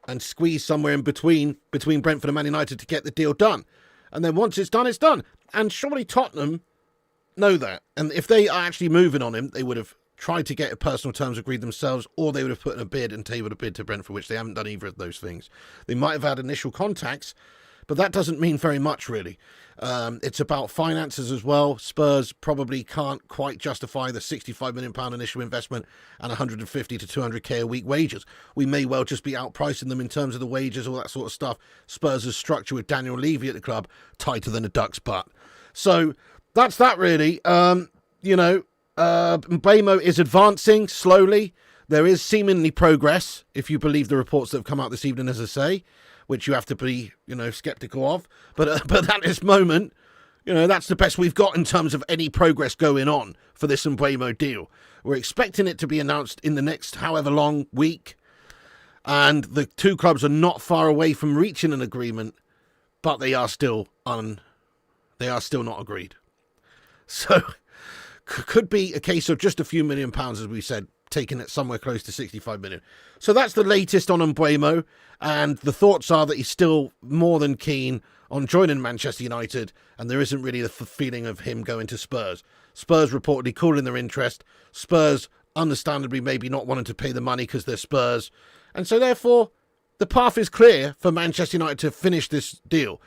and squeeze somewhere in between Brentford and Man United to get the deal done. And then once it's done, it's done. And surely Tottenham know that. And if they are actually moving on him, they would have tried to get personal terms agreed themselves, or they would have put in a bid and tabled a bid to Brentford, which they haven't done either of those things. They might have had initial contacts, but that doesn't mean very much, really. It's about finances as well. Spurs probably can't quite justify the £65 million initial investment and 150 to 200k a week wages. We may well just be outpricing them in terms of the wages, all that sort of stuff. Spurs' structure with Daniel Levy at the club tighter than a duck's butt. So that's that, really. You know, Mbeumo is advancing slowly. There is seemingly progress, if you believe the reports that have come out this evening, as I say, which you have to be, you know, sceptical of. But at this moment, you know, that's the best we've got in terms of any progress going on for this Mbeumo deal. We're expecting it to be announced in the next however long week, and the two clubs are not far away from reaching an agreement, but they are still not agreed. So could be a case of just a few £1 million, as we said, taking it somewhere close to 65 million. So that's the latest on Mbeumo, and the thoughts are that he's still more than keen on joining Manchester United, and there isn't really the feeling of him going to Spurs. Spurs reportedly cooling their interest. Spurs, understandably, maybe not wanting to pay the money because they're Spurs. And so, therefore, the path is clear for Manchester United to finish this deal.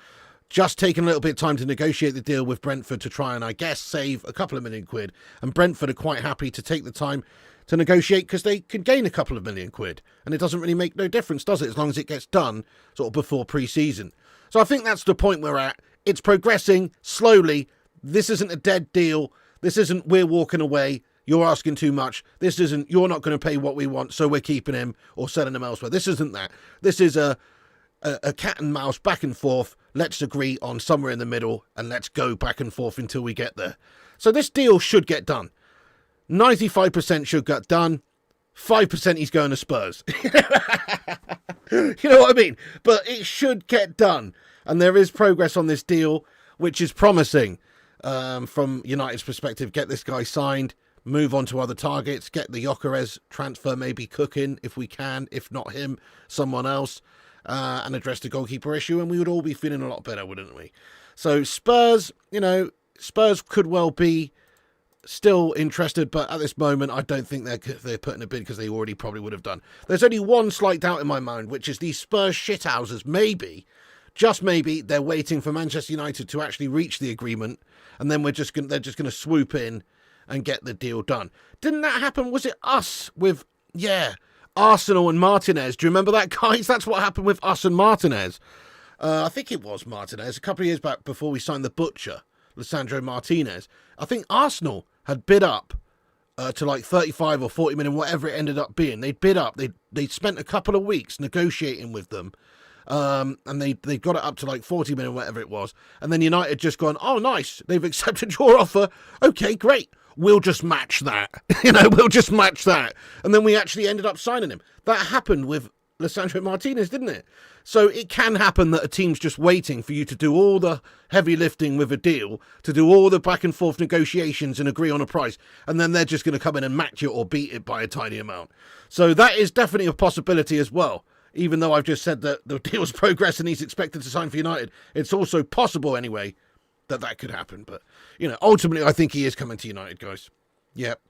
Just taking a little bit of time to negotiate the deal with Brentford to try and, I guess, save a couple of £1 million. And Brentford are quite happy to take the time to negotiate because they can gain a couple of £1 million. And it doesn't really make no difference, does it? As long as it gets done sort of before pre-season. So I think that's the point we're at. It's progressing slowly. This isn't a dead deal. This isn't we're walking away. You're asking too much. This isn't you're not going to pay what we want, so we're keeping him or selling him elsewhere. This isn't that. This is a cat and mouse back and forth. Let's agree on somewhere in the middle and let's go back and forth until we get there. So this deal should get done. 95% should get done. 5% he's going to Spurs. You know what I mean? But it should get done. And there is progress on this deal, which is promising from United's perspective. Get this guy signed, move on to other targets, get the Gyokeres transfer maybe cooking if we can, if not him, someone else. And address the goalkeeper issue, and we would all be feeling a lot better, wouldn't we? So Spurs, you know, Spurs could well be still interested, but at this moment, I don't think they're putting a bid because they already probably would have done. There's only one slight doubt in my mind, which is these Spurs shithouses, maybe, just maybe, they're waiting for Manchester United to actually reach the agreement, and then they're just going to swoop in and get the deal done. Didn't that happen? Was it us with, Arsenal and Martinez? Do you remember that, guys? That's what happened with us and Martinez. I think it was Martinez a couple of years back before we signed the butcher, Lisandro Martinez. I think Arsenal had bid up to like 35 or 40 million, whatever it ended up being. They'd bid up. They'd spent a couple of weeks negotiating with them. And they got it up to like 40 million, whatever it was. And then United just gone, oh, nice. They've accepted your offer. Okay, great. We'll just match that. We'll just match that. And then we actually ended up signing him. That happened with Lisandro Martinez, didn't it? So it can happen that a team's just waiting for you to do all the heavy lifting with a deal, to do all the back and forth negotiations and agree on a price, and then they're just going to come in and match it or beat it by a tiny amount. So that is definitely a possibility as well. Even though I've just said that the deal's progress and he's expected to sign for United, it's also possible anyway that could happen. But, ultimately I think he is coming to United, guys. Yep.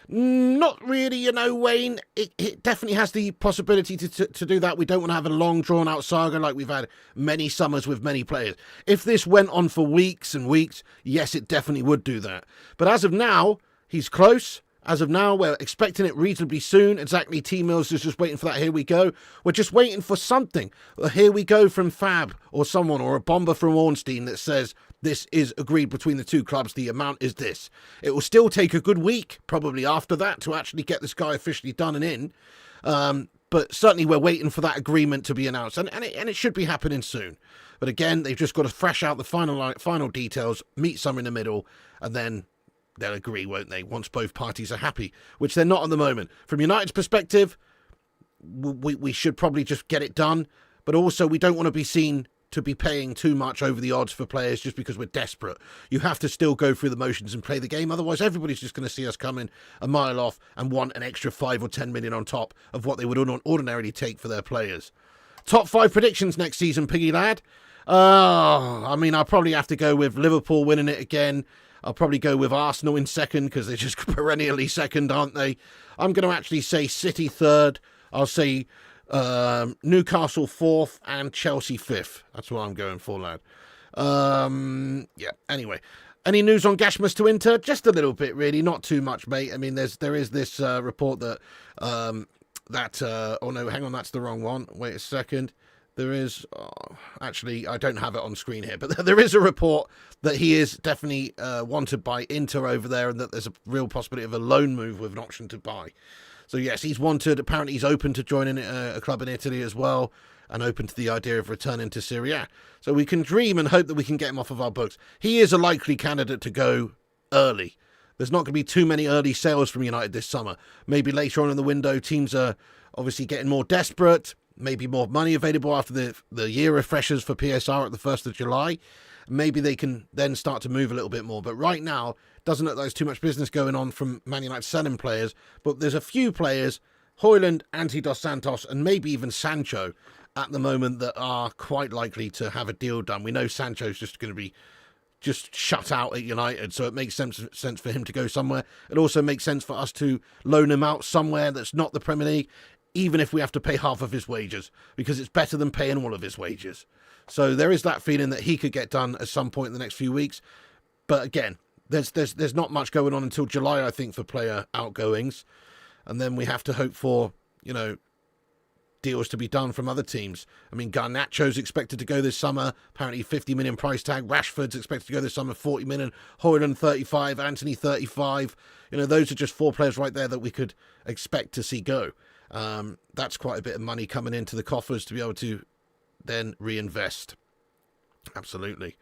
Not really, Wayne. It definitely has the possibility to do that. We don't want to have a long, drawn-out saga like we've had many summers with many players. If this went on for weeks and weeks, yes, it definitely would do that. But as of now, he's close. As of now, we're expecting it reasonably soon. Exactly, T Mills is just waiting for that. Here we go. We're just waiting for something. Here we go from Fab or someone or a bomber from Ornstein that says this is agreed between the two clubs. The amount is this. It will still take a good week, probably after that, to actually get this guy officially done and in. But certainly we're waiting for that agreement to be announced, and it should be happening soon. But again, they've just got to thresh out the final details, meet some in the middle, and then they'll agree, won't they, once both parties are happy, which they're not at the moment. From United's perspective, we should probably just get it done, but also we don't want to be seen to be paying too much over the odds for players just because we're desperate. You have to still go through the motions and play the game, otherwise everybody's just going to see us coming a mile off and want an extra 5 or 10 million on top of what they would ordinarily take for their players. Top 5 predictions next season, Piggy lad. I mean, I'll probably have to go with Liverpool winning it again. I'll probably go with Arsenal in second because they're just perennially second, aren't they? I'm going to actually say City third. I'll say Newcastle fourth and Chelsea fifth. That's what I'm going for, lad. Yeah, anyway. Any news on Gashmas to Inter? Just a little bit, really. Not too much, mate. I mean, there is this report that... oh, no, hang on, that's the wrong one. Wait a second. There is, actually, I don't have it on screen here, but there is a report that he is definitely wanted by Inter over there and that there's a real possibility of a loan move with an option to buy. So, yes, he's wanted. Apparently, he's open to joining a club in Italy as well and open to the idea of returning to Serie A. So we can dream and hope that we can get him off of our books. He is a likely candidate to go early. There's not going to be too many early sales from United this summer. Maybe later on in the window, teams are obviously getting more desperate. Maybe more money available after the year refreshers for PSR at the 1st of July. Maybe they can then start to move a little bit more. But right now, doesn't look like there's too much business going on from Man United selling players. But there's a few players, Hojlund, Dos Santos, and maybe even Sancho at the moment that are quite likely to have a deal done. We know Sancho's just going to be just shut out at United, so it makes sense for him to go somewhere. It also makes sense for us to loan him out somewhere that's not the Premier League, even if we have to pay half of his wages, because it's better than paying all of his wages. So there is that feeling that he could get done at some point in the next few weeks. But again, there's not much going on until July, I think, for player outgoings. And then we have to hope for, deals to be done from other teams. I mean, Garnacho's expected to go this summer, apparently 50 million price tag. Rashford's expected to go this summer, 40 million. Hojlund 35, Antony 35. Those are just 4 players right there that we could expect to see go. That's quite a bit of money coming into the coffers to be able to then reinvest. Absolutely.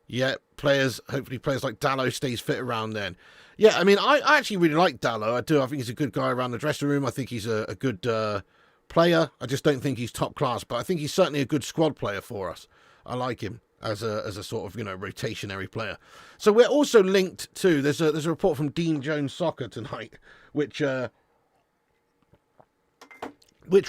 Yeah, hopefully players like Dalot stays fit around then. Yeah, I mean, I actually really like Dalot. I do. I think he's a good guy around the dressing room. I think he's a good player. I just don't think he's top class, but I think he's certainly a good squad player for us. I like him as a sort of, rotationary player. So we're also linked to, there's a report from Dean Jones Soccer tonight, which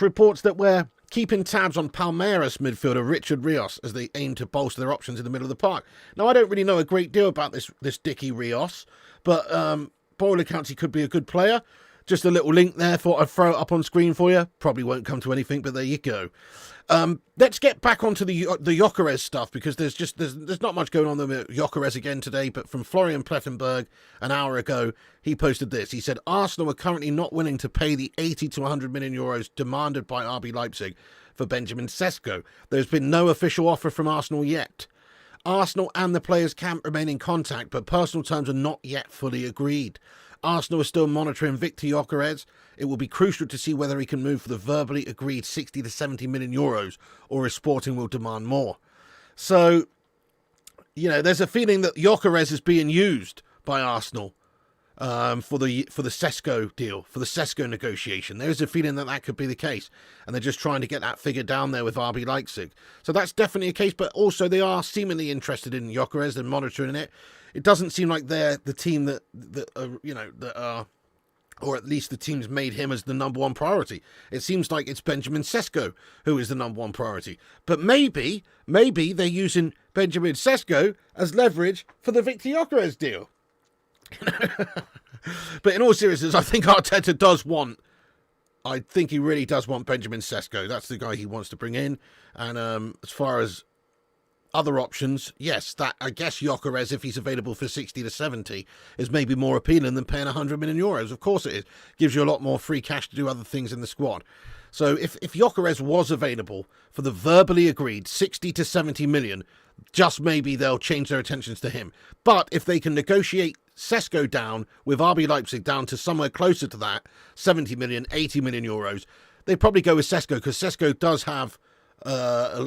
reports that we're keeping tabs on Palmeiras midfielder Richard Rios as they aim to bolster their options in the middle of the park. Now, I don't really know a great deal about this Dickie Rios, but by all accounts, he could be a good player. Just a little link there. Thought I'd throw it up on screen for you. Probably won't come to anything, but there you go. Let's get back onto the Gyokeres stuff, because there's not much going on with Gyokeres again today. But from Florian Plettenberg an hour ago, he posted this. He said Arsenal are currently not willing to pay the 80 to 100 million euros demanded by RB Leipzig for Benjamin Sesko. There's been no official offer from Arsenal yet. Arsenal and the players' camp remain in contact, but personal terms are not yet fully agreed. Arsenal is still monitoring Viktor Gyokeres. It will be crucial to see whether he can move for the verbally agreed 60 to 70 million euros, or if Sporting will demand more. So, there's a feeling that Gyokeres is being used by Arsenal for the Sesko deal, for the Sesko negotiation. There is a feeling that could be the case, and they're just trying to get that figure down there with RB Leipzig. So that's definitely a case, but also they are seemingly interested in Gyokeres and monitoring it. It doesn't seem like they're the team that are, or at least the team's made him as the number one priority. It seems like it's Benjamin Sesko who is the number one priority. But maybe they're using Benjamin Sesko as leverage for the Viktor Gyokeres deal. But in all seriousness, I think Arteta he really does want Benjamin Sesko. That's the guy he wants to bring in. And as far as other options, yes, that I guess Gyokeres, if he's available for 60 to 70, is maybe more appealing than paying 100 million euros. Of course it is. Gives you a lot more free cash to do other things in the squad. So if Gyokeres was available for the verbally agreed 60 to 70 million, just maybe they'll change their attentions to him. But if they can negotiate Sesko down with RB Leipzig down to somewhere closer to that, 70 million, 80 million euros, they'd probably go with Sesko, because Sesko does have a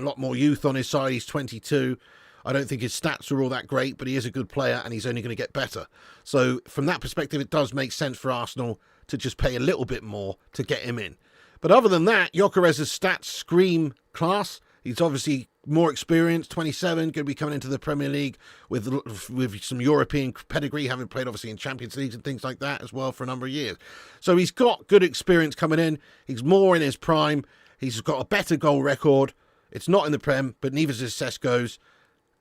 lot more youth on his side. He's 22. I don't think his stats are all that great, but he is a good player and he's only going to get better. So from that perspective, it does make sense for Arsenal to just pay a little bit more to get him in. But other than that, Gyokeres' stats scream class. He's obviously more experienced, 27, going to be coming into the Premier League with some European pedigree, having played obviously in Champions Leagues and things like that as well for a number of years. So he's got good experience coming in. He's more in his prime. He's got a better goal record. It's not in the Prem, but neither is Sesko's.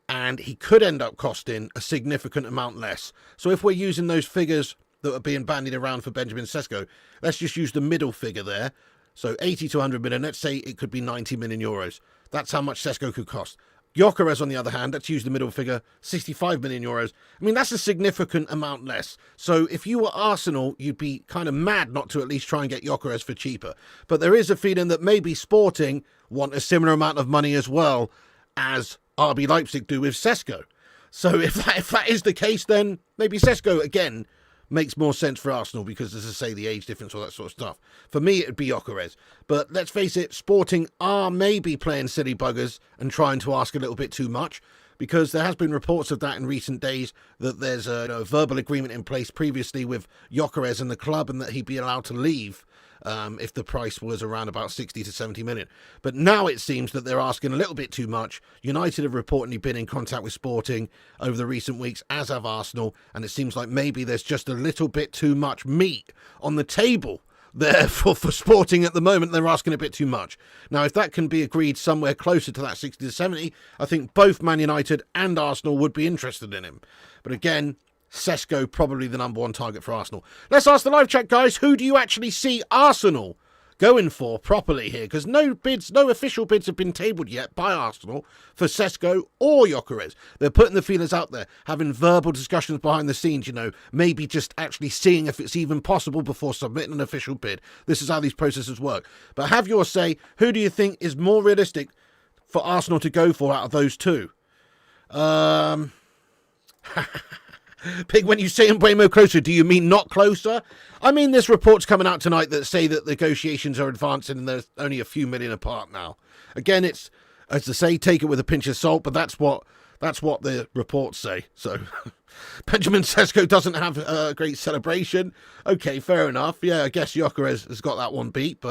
And he could end up costing a significant amount less. So if we're using those figures that are being bandied around for Benjamin Sesko, let's just use the middle figure there. So 80 to 100 million, let's say it could be 90 million euros. That's how much Sesko could cost. Gyokeres, on the other hand, let's use the middle figure, 65 million euros. I mean, that's a significant amount less. So if you were Arsenal, you'd be kind of mad not to at least try and get Gyokeres for cheaper. But there is a feeling that maybe Sporting want a similar amount of money as well as RB Leipzig do with Sesko. So if that is the case, then maybe Sesko, again, makes more sense for Arsenal because, as I say, the age difference, all that sort of stuff. For me, it would be Gyokeres. But let's face it, Sporting are maybe playing silly buggers and trying to ask a little bit too much, because there has been reports of that in recent days, that there's a verbal agreement in place previously with Gyokeres and the club, and that he'd be allowed to leave if the price was around about 60 to 70 million. But now it seems that they're asking a little bit too much. United have reportedly been in contact with Sporting over the recent weeks, as have Arsenal, and it seems like maybe there's just a little bit too much meat on the table there for Sporting at the moment. They're asking a bit too much. Now, if that can be agreed somewhere closer to that 60 to 70, I think both Man United and Arsenal would be interested in him. But again, Sesko probably the number one target for Arsenal. Let's ask the live chat, guys. Who do you actually see Arsenal going for properly here? Because no official bids have been tabled yet by Arsenal for Sesko or Gyokeres. They're putting the feelers out there, having verbal discussions behind the scenes, maybe just actually seeing if it's even possible before submitting an official bid. This is how these processes work. But have your say. Who do you think is more realistic for Arsenal to go for out of those two? Pig, when you say Mbeumo closer, do you mean not closer? I mean, there's reports coming out tonight that say that negotiations are advancing and there's only a few million apart now. Again, it's, as I say, take it with a pinch of salt, but that's what the reports say. So Benjamin Sesko doesn't have a great celebration. Okay, fair enough. Yeah, I guess Gyokeres has got that one beat.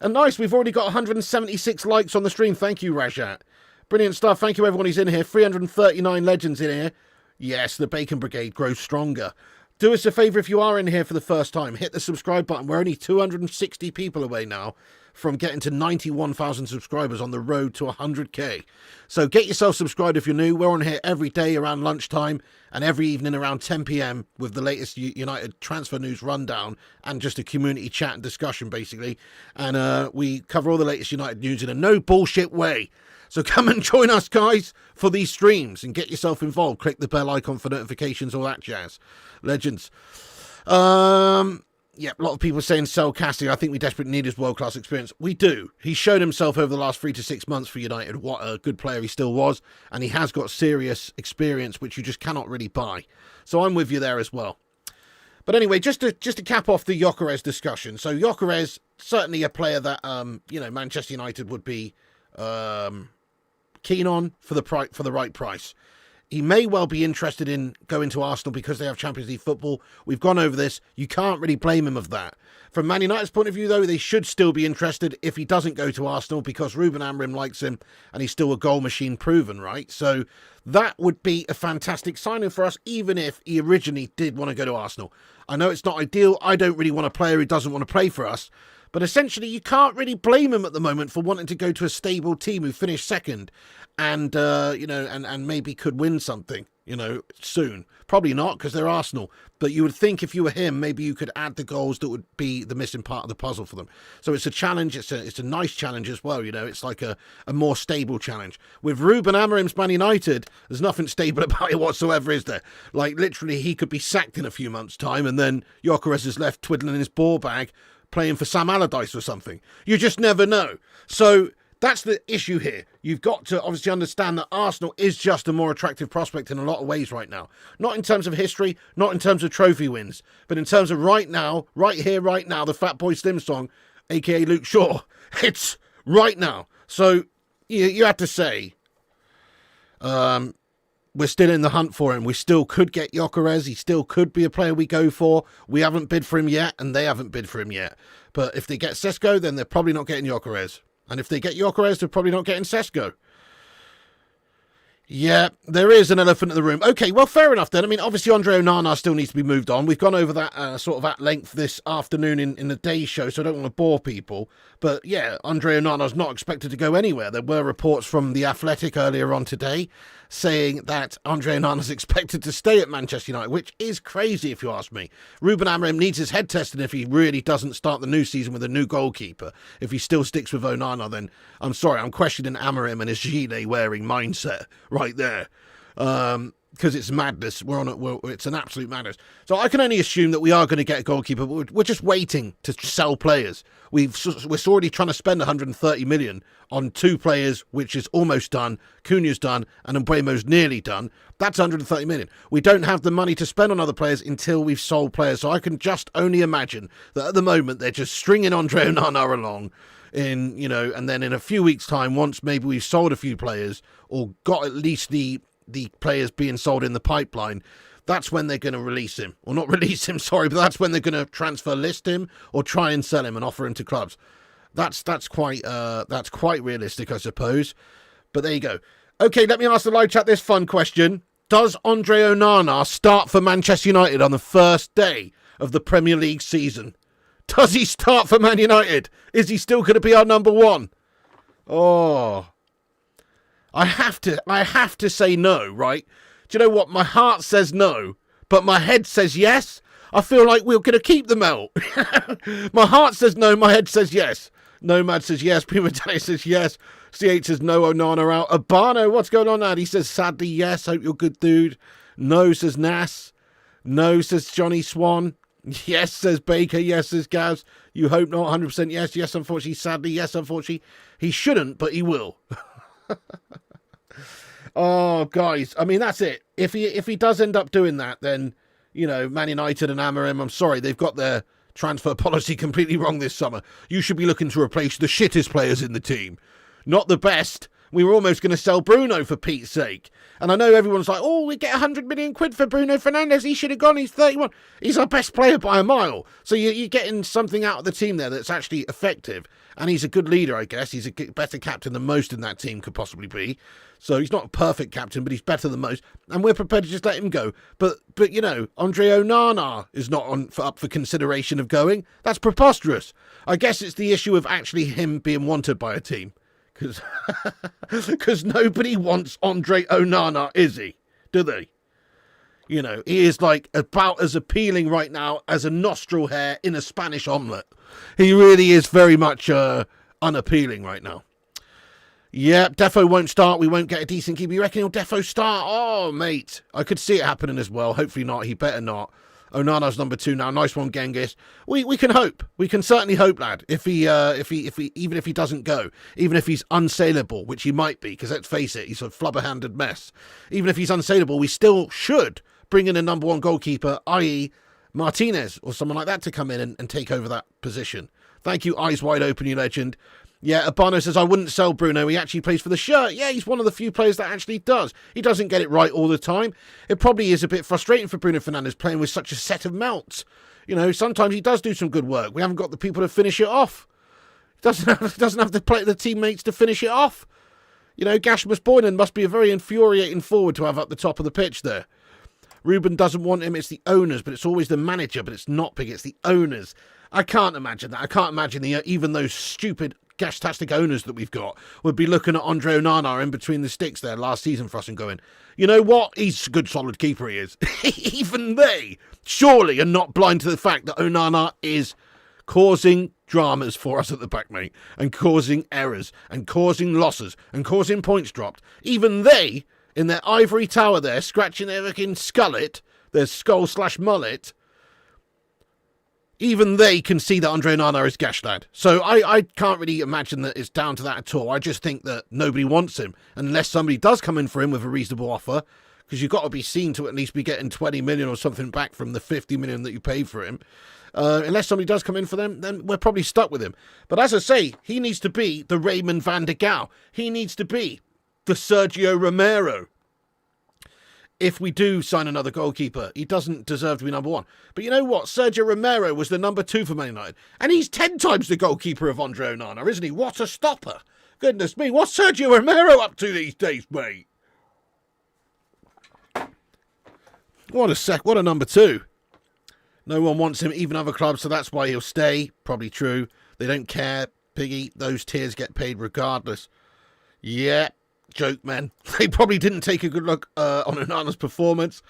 And nice, we've already got 176 likes on the stream. Thank you, Rajat. Brilliant stuff. Thank you, everyone who's in here. 339 legends in here. Yes, the Bacon Brigade grows stronger. Do us a favour if you are in here for the first time. Hit the subscribe button. We're only 260 people away now from getting to 91,000 subscribers on the road to 100k. So get yourself subscribed if you're new. We're on here every day around lunchtime and every evening around 10 p.m. with the latest United transfer news rundown and just a community chat and discussion, basically. And we cover all the latest United news in a no bullshit way. So come and join us, guys, for these streams and get yourself involved. Click the bell icon for notifications, all that jazz. Legends. Yeah, a lot of people saying sell Casting. I think we desperately need his world-class experience. We do. He's shown himself over the last 3 to 6 months for United what a good player he still was. And he has got serious experience, which you just cannot really buy. So I'm with you there as well. But anyway, just to cap off the Gyokeres discussion. So Gyokeres, certainly a player that, Manchester United would be keen on for the right price. He may well be interested in going to Arsenal because they have Champions League football. We've gone over this. You can't really blame him of that. From Man United's point of view, though, they should still be interested if he doesn't go to Arsenal because Ruben Amorim likes him and he's still a goal machine proven, right? So that would be a fantastic signing for us, even if he originally did want to go to Arsenal. I know it's not ideal. I don't really want a player who doesn't want to play for us. But essentially, you can't really blame him at the moment for wanting to go to a stable team who finished second and, and maybe could win something, soon. Probably not because they're Arsenal. But you would think if you were him, maybe you could add the goals that would be the missing part of the puzzle for them. So it's a challenge. It's a nice challenge as well. It's like a more stable challenge. With Ruben Amorim's Man United, there's nothing stable about it whatsoever, is there? Like, literally, he could be sacked in a few months' time and then Gyokeres is left twiddling his ball bag playing for Sam Allardyce or something. You just never know. So that's the issue here. You've got to obviously understand that Arsenal is just a more attractive prospect in a lot of ways right now. Not in terms of history, not in terms of trophy wins, but in terms of right now, right here, right now, the Fat Boy Slim song, a.k.a. Luke Shaw. It's right now. So you have to say, we're still in the hunt for him. We still could get Gyokeres. He still could be a player we go for. We haven't bid for him yet, and they haven't bid for him yet. But if they get Sesko, then they're probably not getting Gyokeres. And if they get Gyokeres, they're probably not getting Sesko. Yeah, there is an elephant in the room. Okay, well, fair enough then. I mean, obviously, Andre Onana still needs to be moved on. We've gone over that sort of at length this afternoon in the day show, so I don't want to bore people. But yeah, Andre Onana's not expected to go anywhere. There were reports from The Athletic earlier on today saying that Andre Onana's expected to stay at Manchester United, which is crazy if you ask me. Ruben Amorim needs his head tested if he really doesn't start the new season with a new goalkeeper. If he still sticks with Onana, then I'm sorry, I'm questioning Amorim and his gilet-wearing mindset right there. Because it's madness. It's an absolute madness. So I can only assume that we are going to get a goalkeeper, but we're just waiting to sell players. We're already trying to spend 130 million on 2 players, which is almost done. Cunha's done, and Mbeumo's nearly done. That's 130 million. We don't have the money to spend on other players until we've sold players. So I can just only imagine that at the moment they're just stringing Andre Onana along, and then in a few weeks' time, once maybe we've sold a few players or got at least the players being sold in the pipeline, that's when they're going to release him. Or not release him, sorry, but that's when they're going to transfer list him or try and sell him and offer him to clubs. That's quite realistic, I suppose. But there you go. Okay, let me ask the live chat this fun question. Does Andre Onana start for Manchester United on the first day of the Premier League season? Does he start for Man United? Is he still going to be our number 1? Oh, I have to say no, right? Do you know what? My heart says no, but my head says yes. I feel like we're going to keep them out. My heart says no, my head says yes. Nomad says yes, Prima Dele says yes. CH says no, Onana out. Abano, what's going on, Ad? He says sadly yes, hope you're good, dude. No, says Nas. No, says Johnny Swan. Yes, says Baker. Yes, says Gaz. You hope not, 100% yes. Yes, unfortunately, sadly. Yes, unfortunately. He shouldn't, but he will. Oh, guys, I mean, that's it. If he does end up doing that, then, Man United and Amorim, I'm sorry, they've got their transfer policy completely wrong this summer. You should be looking to replace the shittest players in the team, not the best. We were almost going to sell Bruno for Pete's sake. And I know everyone's like, oh, we get 100 million quid for Bruno Fernandes. He should have gone. He's 31. He's our best player by a mile. So you're getting something out of the team there that's actually effective. And he's a good leader, I guess. He's a better captain than most in that team could possibly be. So he's not a perfect captain, but he's better than most. And we're prepared to just let him go. But Andre Onana is not up for consideration of going. That's preposterous. I guess it's the issue of actually him being wanted by a team. Because nobody wants Andre Onana, is he? Do they? He is like about as appealing right now as a nostril hair in a Spanish omelette. He really is very much unappealing right now. Yeah, Defo won't start. We won't get a decent keeper. You reckon he'll Defo start? Oh, mate. I could see it happening as well. Hopefully not. He better not. Onana's number 2 now. Nice one, Genghis. We can hope. We can certainly hope, lad. If he even if he doesn't go, even if he's unsaleable, which he might be, because let's face it, he's a flubber-handed mess. Even if he's unsaleable, we still should bring in a number 1 goalkeeper, i.e. Martinez or someone like that to come in and take over that position. Thank you, eyes wide open, you legend. Yeah, Abano says, I wouldn't sell Bruno. He actually plays for the shirt. Yeah, he's one of the few players that actually does. He doesn't get it right all the time. It probably is a bit frustrating for Bruno Fernandes playing with such a set of melts. Sometimes he does do some good work. We haven't got the people to finish it off. He doesn't have the teammates to finish it off. Gashmus Boynan must be a very infuriating forward to have up the top of the pitch there. Ruben doesn't want him. It's the owners, but it's always the manager, but it's not big. It's the owners. I can't imagine that. I can't imagine even those stupid gastastic owners that we've got would be looking at Andre Onana in between the sticks there last season for us and going, you know what? He's a good solid keeper, he is. Even they surely are not blind to the fact that Onana is causing dramas for us at the back, mate, and causing errors and causing losses and causing points dropped. Even they, in their ivory tower there, scratching their fucking skullet, their skull/mullet, even they can see that Andre Onana is gash, lad. So I can't really imagine that it's down to that at all. I just think that nobody wants him unless somebody does come in for him with a reasonable offer. because you've got to be seen to at least be getting 20 million or something back from the 50 million that you paid for him. Unless somebody does come in for them, then we're probably stuck with him. But as I say, he needs to be the Raymond van der Gaal. He needs to be the Sergio Romero. If we do sign another goalkeeper, he doesn't deserve to be number one. But you know what? Sergio Romero was the number 2 for Man United. And he's 10 times the goalkeeper of Andre Onana, isn't he? What a stopper. Goodness me, what's Sergio Romero up to these days, mate? What a number 2. No one wants him, even other clubs, so that's why he'll stay. Probably true. They don't care, Piggy. Those tiers get paid regardless. Yeah. Joke, man. They probably didn't take a good look on Onana's performance.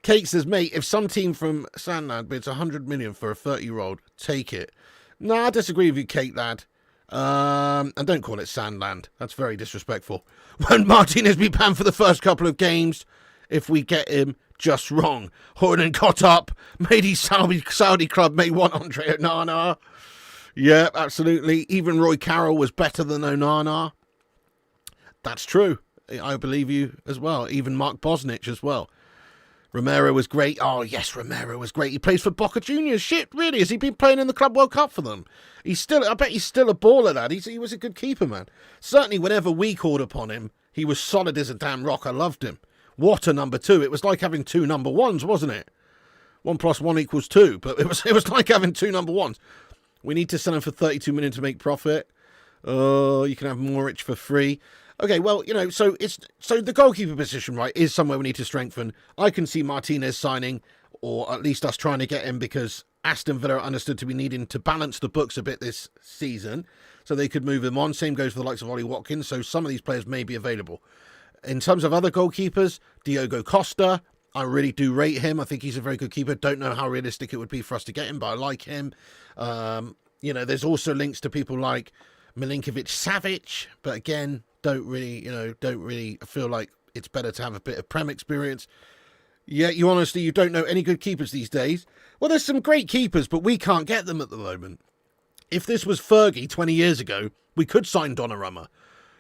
Kate says, mate, if some team from Sandland bids 100 million for a 30-year-old, take it. No, I disagree with you, Kate, lad. And don't call it Sandland. That's very disrespectful. Won't Martinez be banned for the first couple of games if we get him just wrong? Hojlund got up, made his Saudi club may want Andre Onana. Yeah, absolutely. Even Roy Carroll was better than Onana. That's true. I believe you as well. Even Mark Bosnich as well. Romero was great. Oh, yes, Romero was great. He plays for Boca Juniors. Shit, really? Has he been playing in the Club World Cup for them? I bet he's still a baller, lad. He was a good keeper, man. Certainly, whenever we called upon him, he was solid as a damn rock. I loved him. What a number 2. It was like having 2 number 1s, wasn't it? 1 + 1 = 2. But it was like having 2 number 1s. We need to sell him for 32 million to make profit. Oh, you can have Morich for free. Okay, well, you know, so the goalkeeper position, right, is somewhere we need to strengthen. I can see Martinez signing, or at least us trying to get him, because Aston Villa are understood to be needing to balance the books a bit this season, so they could move him on. Same goes for the likes of Ollie Watkins, so some of these players may be available. In terms of other goalkeepers, Diogo Costa, I really do rate him. I think he's a very good keeper. Don't know how realistic it would be for us to get him, but I like him. You know, there's also links to people like Milinkovic-Savic, but again, don't really feel like it's better to have a bit of Prem experience. Yeah, you don't know any good keepers these days. Well, there's some great keepers, but we can't get them at the moment. If this was Fergie 20 years ago, we could sign Donnarumma.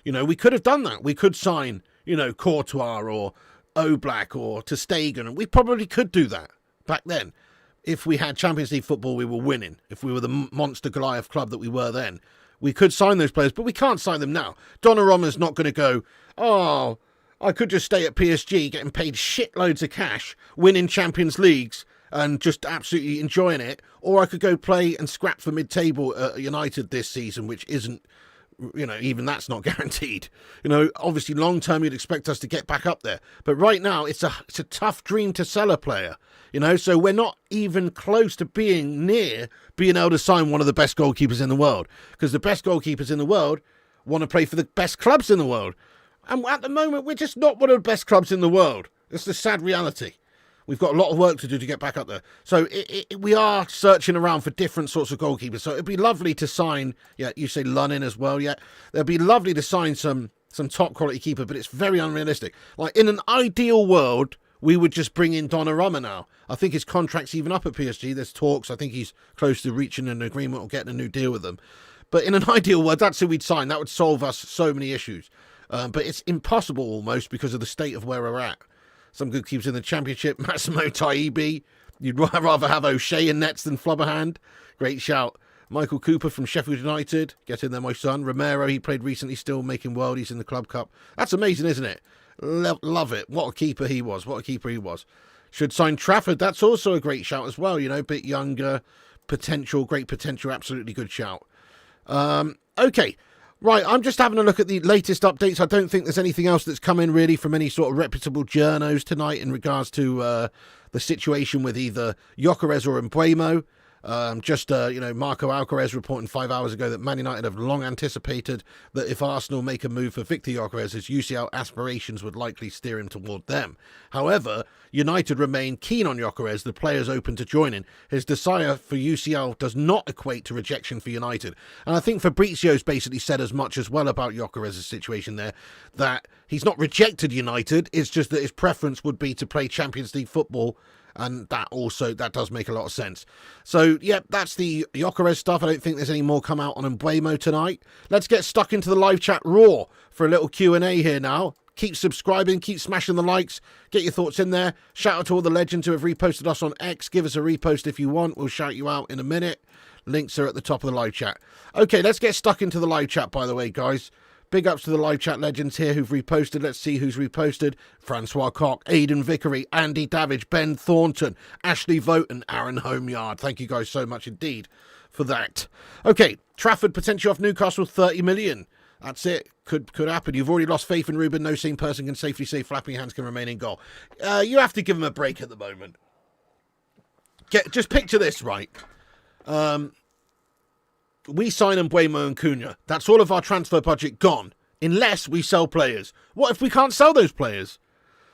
You know, we could have done that. We could sign, you know, Courtois or Oblak or ter Stegen, and we probably could do that back then. If we had Champions League football, we were winning. If we were the monster Goliath club that we were then, we could sign those players, but we can't sign them now. Donnarumma's not going to go, oh, I could just stay at PSG getting paid shitloads of cash, winning Champions Leagues and just absolutely enjoying it. Or I could go play and scrap for mid-table at United this season, which isn't, you know, even that's not guaranteed. You know, obviously long-term you'd expect us to get back up there. But right now it's a tough dream to sell a player. You know, so we're not even close to being able to sign one of the best goalkeepers in the world. Because the best goalkeepers in the world want to play for the best clubs in the world. And at the moment, we're just not one of the best clubs in the world. It's the sad reality. We've got a lot of work to do to get back up there. So we are searching around for different sorts of goalkeepers. So it'd be lovely to sign, yeah, you say Lunin as well, yeah. It'd be lovely to sign some top quality keeper, but it's very unrealistic. Like in an ideal world, we would just bring in Donnarumma now. I think his contract's even up at PSG. There's talks. I think he's close to reaching an agreement or getting a new deal with them. But in an ideal world, that's who we'd sign. That would solve us so many issues. But it's impossible almost because of the state of where we're at. Some good keepers in the Championship. Massimo Taibi. You'd rather have O'Shea in nets than Flubberhand. Great shout. Michael Cooper from Sheffield United. Get in there, my son. Romero, he played recently, still making worldies in the Club Cup. That's amazing, isn't it? Love it. What a keeper he was. Should sign Trafford. That's also a great shout as well. You know, a bit younger, great potential, absolutely good shout. Okay. Right, I'm just having a look at the latest updates. I don't think there's anything else that's come in really from any sort of reputable journos tonight in regards to the situation with either Gyokeres or Mbeumo. Marco Alcaraz reporting 5 hours ago that Man United have long anticipated that if Arsenal make a move for Viktor Gyokeres, his UCL aspirations would likely steer him toward them. However, United remain keen on Gyokeres, the player is open to joining. His desire for UCL does not equate to rejection for United. And I think Fabrizio's basically said as much as well about Gyokeres' situation there, that he's not rejected United, it's just that his preference would be to play Champions League football. And that does make a lot of sense. So, yeah, that's the Gyokeres stuff. I don't think there's any more come out on Mbeumo tonight. Let's get stuck into the live chat raw for a little Q&A here now. Keep subscribing, keep smashing the likes, get your thoughts in there. Shout out to all the legends who have reposted us on X. Give us a repost if you want. We'll shout you out in a minute. Links are at the top of the live chat. Okay, let's get stuck into the live chat, by the way, guys. Big ups to the live chat legends here who've reposted. Let's see who's reposted. Francois Cock, Aidan Vickery, Andy Davidge, Ben Thornton, Ashley Vote, and Aaron Homeyard. Thank you guys so much indeed for that. Okay, Trafford potentially off Newcastle, 30 million. That's it. Could happen. You've already lost faith in Ruben. No sane person can safely say flapping hands can remain in goal. You have to give him a break at the moment. Just picture this, right? We sign Mbeumo and Cunha. That's all of our transfer budget gone. Unless we sell players. What if we can't sell those players?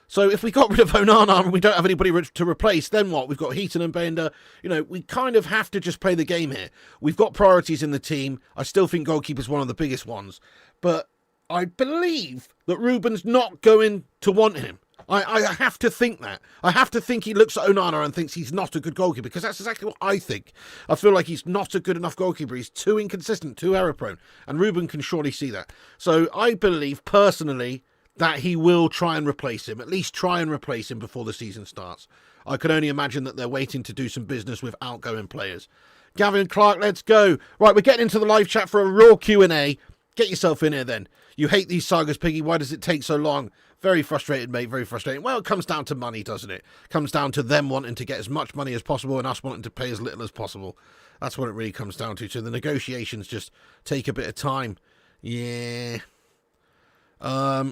So if we got rid of Onana and we don't have anybody to replace, then what? We've got Heaton and Bender. You know, we kind of have to just play the game here. We've got priorities in the team. I still think Goalkeeper's one of the biggest ones. But I believe that Ruben's not going to want him. I have to think that. I have to think he looks at Onana and thinks he's not a good goalkeeper, because that's exactly what I think. I feel like he's not a good enough goalkeeper. He's too inconsistent, too error-prone. And Ruben can surely see that. So I believe, personally, that he will try and replace him. At least try and replace him before the season starts. I can only imagine that they're waiting to do some business with outgoing players. Gavin Clark, let's go. Right, we're getting into the live chat for a raw Q&A. Get yourself in here then. You hate these sagas, Piggy. Why does it take so long? Very frustrated, mate. Very frustrating. Well, it comes down to money, doesn't it? It comes down to them wanting to get as much money as possible and us wanting to pay as little as possible. That's what it really comes down to. So the negotiations just take a bit of time. Yeah.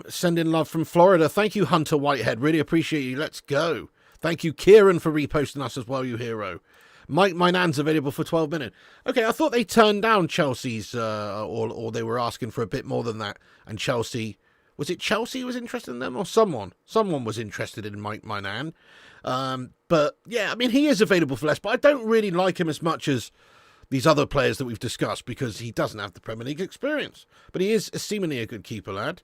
Sending love from Florida. Thank you, Hunter Whitehead. Really appreciate you. Let's go. Thank you, Kieran, for reposting us as well, you hero. Mike, my nan's available for 12 minutes. Okay, I thought they turned down Chelsea's, or they were asking for a bit more than that. And Chelsea, was it Chelsea who was interested in them, or someone? Someone was interested in Mike, my nan. But yeah, I mean, he is available for less, but I don't really like him as much as these other players that we've discussed, because he doesn't have the Premier League experience. But he is seemingly a good keeper, lad.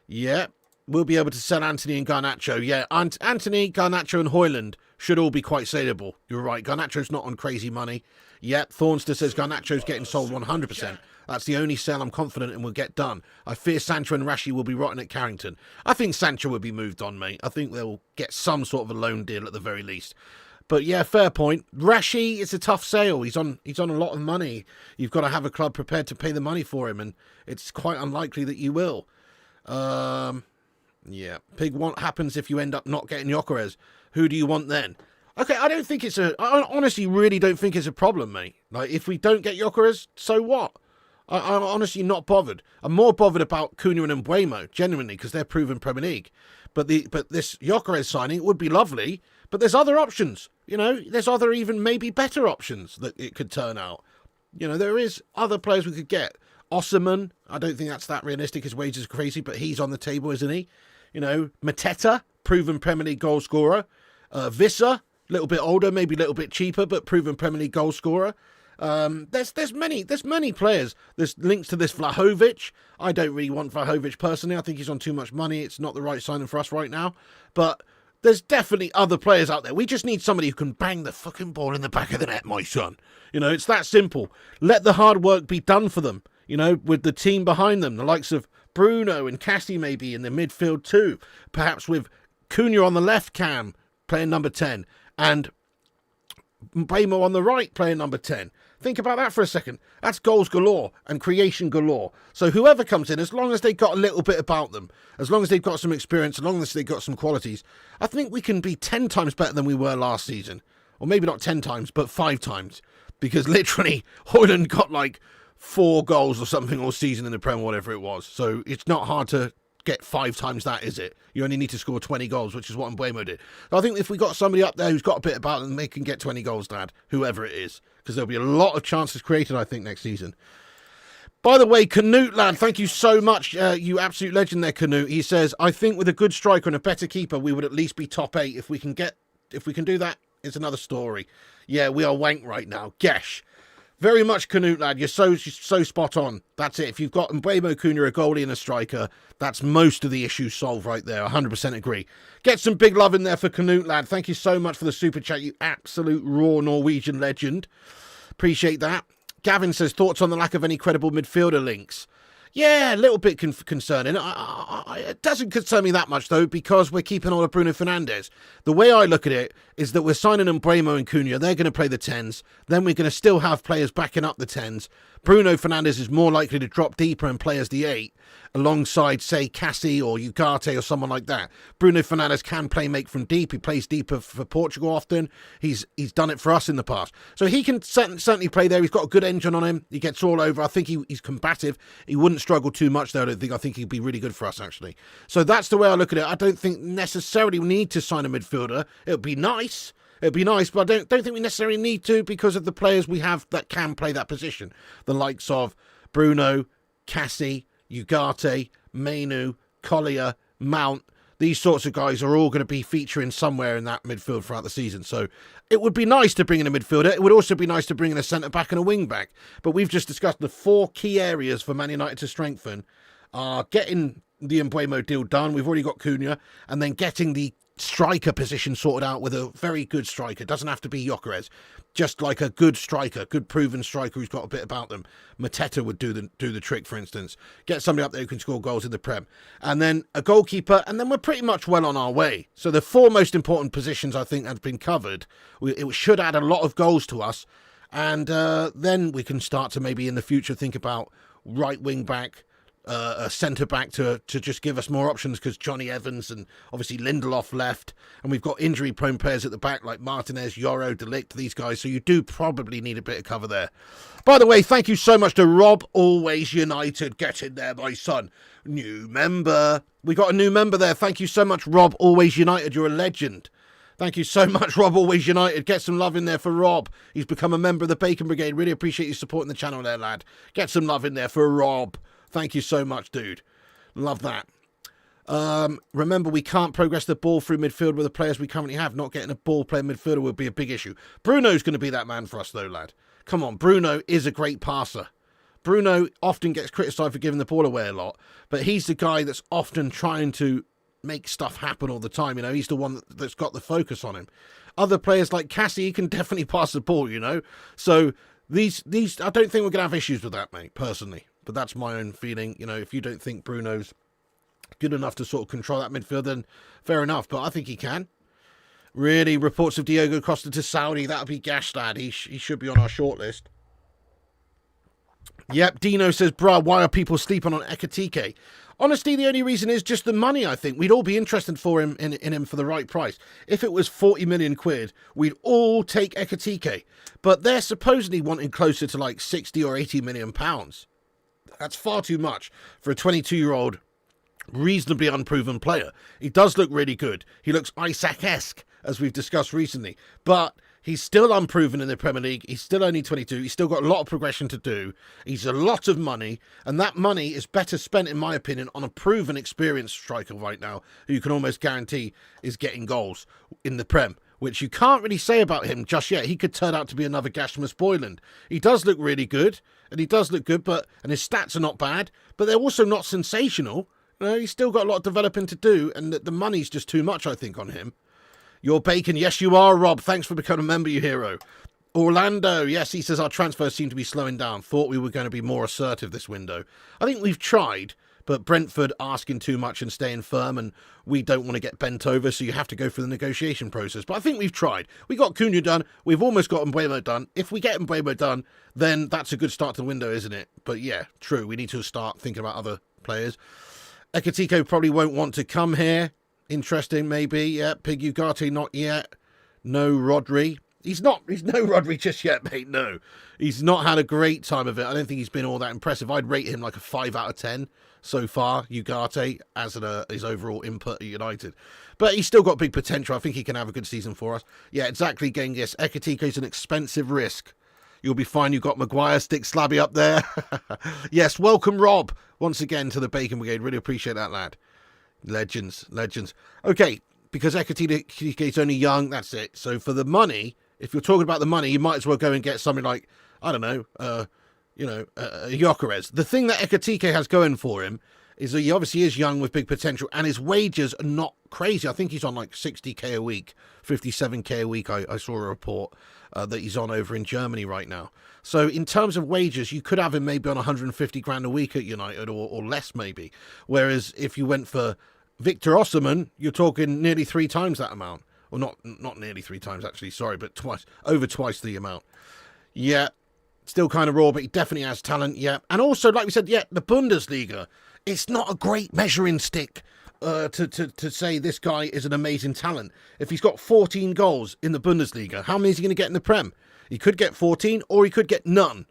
Yeah, we'll be able to sell Anthony and Garnacho. Yeah, Anthony, Garnacho and Hojlund should all be quite saleable. You're right, Garnacho's not on crazy money. Yeah, Thornster says Garnacho's getting sold 100%. That's the only sale I'm confident in will get done. I fear Sancho and Rashi will be rotting at Carrington. I think Sancho will be moved on, mate. I think they'll get some sort of a loan deal at the very least. But yeah, fair point. Rashi, it's a tough sale. He's on a lot of money. You've got to have a club prepared to pay the money for him, and it's quite unlikely that you will. Yeah. Pig, what happens if you end up not getting Gyokeres? Who do you want then? Okay, I don't think I honestly really don't think it's a problem, mate. Like, if we don't get Gyokeres, so what? I'm honestly not bothered. I'm more bothered about Cunha and Mbeumo, genuinely, because they're proven Premier League. But this Gyokeres signing would be lovely, but there's other options. You know, there's other even maybe better options that it could turn out. You know, there is other players we could get. Osserman, I don't think that's that realistic. His wages are crazy, but he's on the table, isn't he? You know, Mateta, proven Premier League goal scorer. Visser, a little bit older, maybe a little bit cheaper, but proven Premier League goal scorer. There's many players. There's links to this Vlahovic. I don't really want Vlahovic personally. I think he's on too much money. It's not the right signing for us right now. But there's definitely other players out there. We just need somebody who can bang the fucking ball in the back of the net, my son. You know, it's that simple. Let the hard work be done for them. You know, with the team behind them, the likes of Bruno and Cassie maybe in the midfield too. Perhaps with Cunha on the left cam, playing number 10, and Mbeumo on the right, playing number 10. Think about that for a second. That's goals galore and creation galore. So whoever comes in, as long as they've got a little bit about them, as long as they've got some experience, as long as they've got some qualities, I think we can be 10 times better than we were last season. Or maybe not 10 times, but 5 times. Because literally, Hojlund got like 4 goals or something all season in the Prem, whatever it was. So it's not hard to get 5 times that, is it? You only need to score 20 goals, which is what Mbeumo did. So I think if we got somebody up there who's got a bit about them, they can get 20 goals, lad, whoever it is. Because there'll be a lot of chances created, I think, next season. By the way, Canute, lad, thank you so much. You absolute legend there, Canute. He says, I think with a good striker and a better keeper, we would at least be top 8. If we can do that, it's another story. Yeah, we are wank right now. Gesh. Very much, Canute, lad. You're so spot on. That's it. If you've got Mbeumo, Cunha, a goalie and a striker, that's most of the issues solved right there. 100% agree. Get some big love in there for Canute, lad. Thank you so much for the super chat, you absolute raw Norwegian legend. Appreciate that. Gavin says, thoughts on the lack of any credible midfielder links? Yeah, a little bit concerning. It doesn't concern me that much, though, because we're keeping on of Bruno Fernandes. The way I look at it is that we're signing Mbeumo and Cunha. They're going to play the 10s. Then we're going to still have players backing up the 10s. Bruno Fernandes is more likely to drop deeper and play as the 8, alongside, say, Cassie or Ugarte or someone like that. Bruno Fernandes can make from deep. He plays deeper for Portugal often. He's done it for us in the past. So he can certainly play there. He's got a good engine on him. He gets all over. I think he's combative. He wouldn't struggle too much, though, I don't think. I think he'd be really good for us, actually. So that's the way I look at it. I don't think necessarily we need to sign a midfielder. It would be nice. It'd be nice, but I don't think we necessarily need to because of the players we have that can play that position. The likes of Bruno, Cassie, Ugarte, Mainu, Collier, Mount. These sorts of guys are all going to be featuring somewhere in that midfield throughout the season. So it would be nice to bring in a midfielder. It would also be nice to bring in a centre-back and a wing-back. But we've just discussed the 4 key areas for Man United to strengthen are getting the Mbeumo deal done. We've already got Cunha. And then getting the striker position sorted out with a very good striker. Doesn't have to be Gyokeres, just like a good striker, good proven striker who's got a bit about them. Mateta would do the trick, for instance. Get somebody up there who can score goals in the Prem, and then a goalkeeper, and then we're pretty much well on our way. So the 4 most important positions I think have been covered. It should add a lot of goals to us, and then we can start to maybe in the future think about right wing back, a centre-back to just give us more options, because Johnny Evans and obviously Lindelof left, and we've got injury-prone players at the back like Martinez, Yoro, De Ligt, these guys, so you do probably need a bit of cover there. By the way, thank you so much to Rob Always United. Get in there, my son. New member. We got a new member there. Thank you so much, Rob Always United. You're a legend. Thank you so much, Rob Always United. Get some love in there for Rob. He's become a member of the Bacon Brigade. Really appreciate you supporting the channel there, lad. Get some love in there for Rob. Thank you so much, dude. Love that. Remember, we can't progress the ball through midfield with the players we currently have. Not getting a ball playing midfielder will be a big issue. Bruno's going to be that man for us, though, lad. Come on, Bruno is a great passer. Bruno often gets criticised for giving the ball away a lot, but he's the guy that's often trying to make stuff happen all the time. You know, he's the one that's got the focus on him. Other players like Cassie, he can definitely pass the ball, you know. So these I don't think we're going to have issues with that, mate, personally. But that's my own feeling. You know, if you don't think Bruno's good enough to sort of control that midfield, then fair enough. But I think he can. Really, reports of Diogo Costa to Saudi. That would be gash, lad. He should be on our shortlist. Yep, Dino says, bruh, why are people sleeping on Ekitike? Honestly, the only reason is just the money, I think. We'd all be interested for him in him for the right price. If it was 40 million quid, we'd all take Ekitike. But they're supposedly wanting closer to like 60 or 80 million pounds. That's far too much for a 22-year-old, reasonably unproven player. He does look really good. He looks Isaac-esque, as we've discussed recently. But he's still unproven in the Premier League. He's still only 22. He's still got a lot of progression to do. He's a lot of money. And that money is better spent, in my opinion, on a proven, experienced striker right now, who you can almost guarantee is getting goals in the Prem, which you can't really say about him just yet. He could turn out to be another Gashmas Boyland. He does look really good, and he does look good, and his stats are not bad, but they're also not sensational. You know, he's still got a lot of developing to do, and the money's just too much, I think, on him. You're Bacon. Yes, you are, Rob. Thanks for becoming a member, you hero. Orlando. Yes, he says our transfers seem to be slowing down. Thought we were going to be more assertive this window. I think we've tried, but Brentford asking too much and staying firm, and we don't want to get bent over, so you have to go through the negotiation process. But I think we've tried. We got Cunha done. We've almost got Mbeumo done. If we get Mbeumo done, then that's a good start to the window, isn't it? But yeah, true. We need to start thinking about other players. Ekitike probably won't want to come here. Interesting, maybe. Yeah, Pig Ugarte, not yet. No Rodri. He's no Rodri just yet, mate. No. He's not had a great time of it. I don't think he's been all that impressive. I'd rate him like a 5 out of 10 so far, Ugarte, as his overall input at United. But he's still got big potential. I think he can have a good season for us. Yeah, exactly, Genghis. Ekitike is an expensive risk. You'll be fine. You've got Maguire, Stick Slabby up there. Yes, welcome, Rob, once again to the Bacon Brigade. Really appreciate that, lad. Legends. Okay, because Ekitike is only young, that's it. So for the money, if you're talking about the money, you might as well go and get something like, I don't know, Gyokeres. The thing that Ekitike has going for him is that he obviously is young with big potential, and his wages are not crazy. I think he's on like 60k a week, 57k a week. I saw a report that he's on over in Germany right now. So in terms of wages, you could have him maybe on 150 grand a week at United, or less maybe. Whereas if you went for Viktor Osimhen, you're talking nearly 3 times that amount. Or not nearly 3 times actually, sorry, but over twice the amount. Yeah, still kind of raw, but he definitely has talent, yeah. And also, like we said, yeah, the Bundesliga, it's not a great measuring stick to say this guy is an amazing talent. If he's got 14 goals in the Bundesliga, how many is he going to get in the Prem? He could get 14, or he could get none.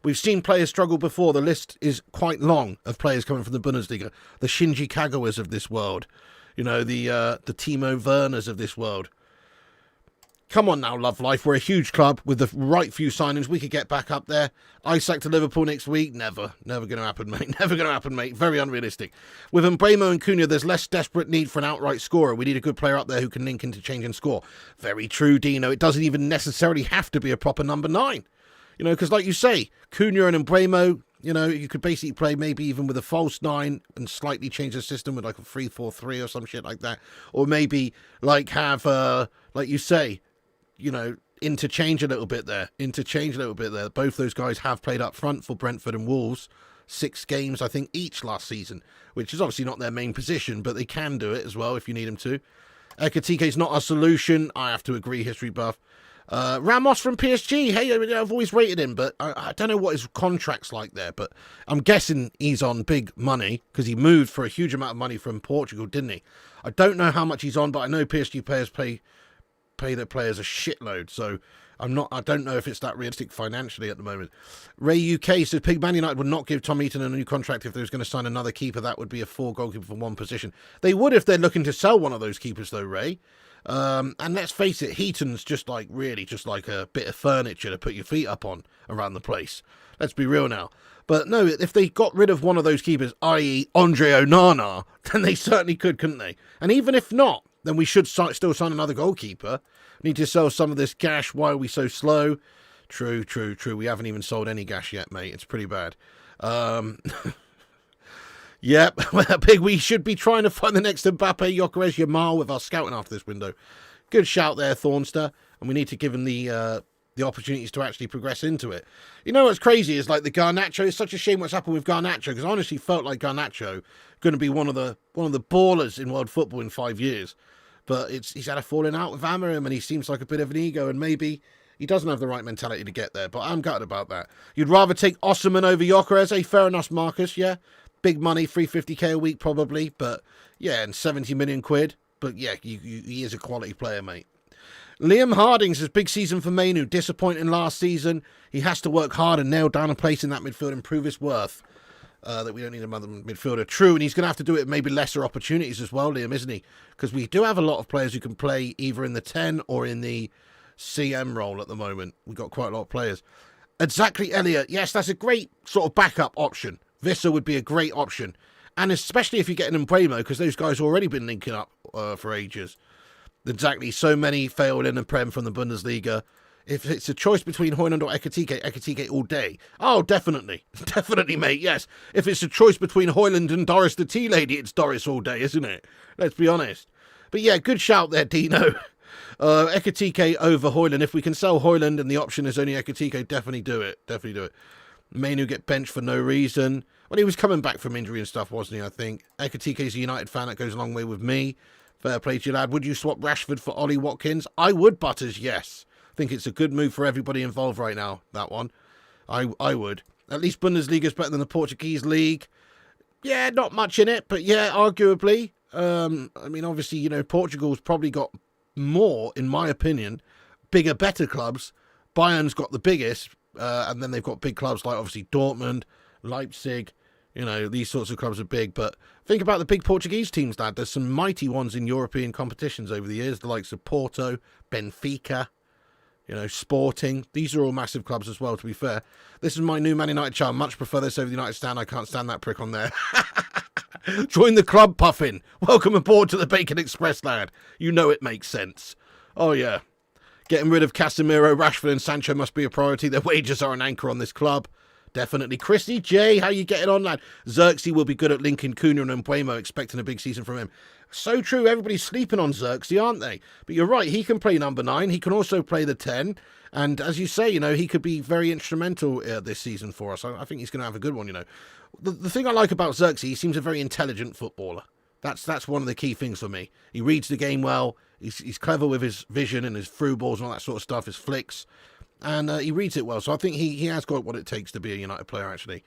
We've seen players struggle before. The list is quite long of players coming from the Bundesliga. The Shinji Kagawas of this world. You know, the Timo Werners of this world. Come on now, Love Life. We're a huge club with the right few signings. We could get back up there. Isaac to Liverpool next week? Never. Never going to happen, mate. Never going to happen, mate. Very unrealistic. With Mbeumo and Cunha, there's less desperate need for an outright scorer. We need a good player up there who can link interchange and score. Very true, Dino. It doesn't even necessarily have to be a proper number 9. You know, because like you say, Cunha and Mbeumo, you know, you could basically play maybe even with a false 9 and slightly change the system with like a 3-4-3 or some shit like that. Or maybe like have, like you say, you know, interchange a little bit there. Both those guys have played up front for Brentford and Wolves. 6 games, I think, each last season, which is obviously not their main position, but they can do it as well if you need them to. Ekitike's not a solution. I have to agree, history buff. Ramos from PSG. Hey, I've always rated him, but I don't know what his contract's like there, but I'm guessing he's on big money because he moved for a huge amount of money from Portugal, didn't he? I don't know how much he's on, but I know PSG players pay their players a shitload, so I don't know if it's that realistic financially at the moment. Ray UK says Man United would not give Tom Heaton a new contract if they was going to sign another keeper. That would be a 4 goalkeeper for one position. They would if they're looking to sell one of those keepers though, Ray. And let's face it, Heaton's just like a bit of furniture to put your feet up on around the place. Let's be real now. But no, if they got rid of one of those keepers, i.e. Andre Onana, then they certainly could, couldn't they? And even if not, then we should still sign another goalkeeper. Need to sell some of this gash. Why are we so slow? True. We haven't even sold any gash yet, mate. It's pretty bad. Yep, Big, we should be trying to find the next Mbappe, Gyokeres, Yamal with our scouting after this window. Good shout there, Thornster. And we need to give him the opportunities to actually progress into it. You know what's crazy is like the Garnacho. It's such a shame what's happened with Garnacho, because I honestly felt like Garnacho going to be one of the ballers in world football in 5 years. But he's had a falling out with Amorim, and he seems like a bit of an ego, and maybe he doesn't have the right mentality to get there. But I'm gutted about that. You'd rather take Osimhen over Gyokeres? Hey, fair enough, Marcus, yeah. Big money, 350k a week probably, but yeah, and 70 million quid. But yeah, he is a quality player, mate. Liam Harding says, big season for Mainu, disappointing last season. He has to work hard and nail down a place in that midfield and prove his worth. That we don't need another midfielder. True, and he's going to have to do it with maybe lesser opportunities as well, Liam, isn't he? Because we do have a lot of players who can play either in the 10 or in the CM role at the moment. We've got quite a lot of players. Exactly, Elliot. Yes, that's a great sort of backup option. Vissa would be a great option. And especially if you get an Mbeumo, because those guys have already been linking up for ages. Exactly, so many failed in the Prem from the Bundesliga. If it's a choice between Hojlund or Ekitike all day. Oh, definitely. Definitely, mate, yes. If it's a choice between Hojlund and Doris the Tea Lady, it's Doris all day, isn't it? Let's be honest. But yeah, good shout there, Dino. Ekitike over Hojlund. If we can sell Hojlund and the option is only Ekitike, definitely do it. Definitely do it. Mainu get benched for no reason. Well, he was coming back from injury and stuff, wasn't he, I think. Ekitike's a United fan. That goes a long way with me. Fair play to you, lad. Would you swap Rashford for Ollie Watkins? I would, Butters, yes. I think it's a good move for everybody involved right now, that one. I would. At least Bundesliga's better than the Portuguese league. Yeah, not much in it, but yeah, arguably. I mean, obviously, you know, Portugal's probably got more, in my opinion, bigger, better clubs. Bayern's got the biggest, and then they've got big clubs like, obviously, Dortmund, Leipzig. You know, these sorts of clubs are big, but think about the big Portuguese teams, lad. There's some mighty ones in European competitions over the years, the likes of Porto, Benfica, you know, Sporting. These are all massive clubs as well, to be fair. This is my new Man United child. Much prefer this over the United stand. I can't stand that prick on there. Join the club, Puffin. Welcome aboard to the Bacon Express, lad. You know it makes sense. Oh, yeah. Getting rid of Casemiro, Rashford and Sancho must be a priority. Their wages are an anchor on this club. Definitely. Chrissy J, how you getting on, lad? Xerxes will be good at linking Cunha and Mbeumo, expecting a big season from him. So true. Everybody's sleeping on Xerxes, aren't they? But you're right. He can play number 9. He can also play the 10. And as you say, he could be very instrumental this season for us. I think he's going to have a good one, The thing I like about Xerxes, he seems a very intelligent footballer. That's one of the key things for me. He reads the game well. He's clever with his vision and his through balls and all that sort of stuff, his flicks. And he reads it well. So I think he has got what it takes to be a United player, actually.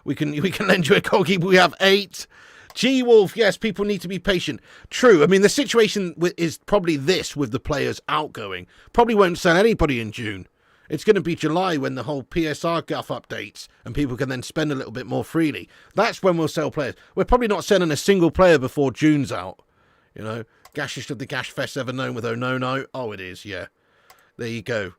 We can lend you a goalkeeper. We have 8. G-Wolf, yes, people need to be patient. True. I mean, the situation is probably this with the players outgoing. Probably won't sell anybody in June. It's going to be July when the whole PSR guff updates and people can then spend a little bit more freely. That's when we'll sell players. We're probably not selling a single player before June's out. Gashiest of the Gash Fest ever known with no. Oh, it is, yeah. There you go.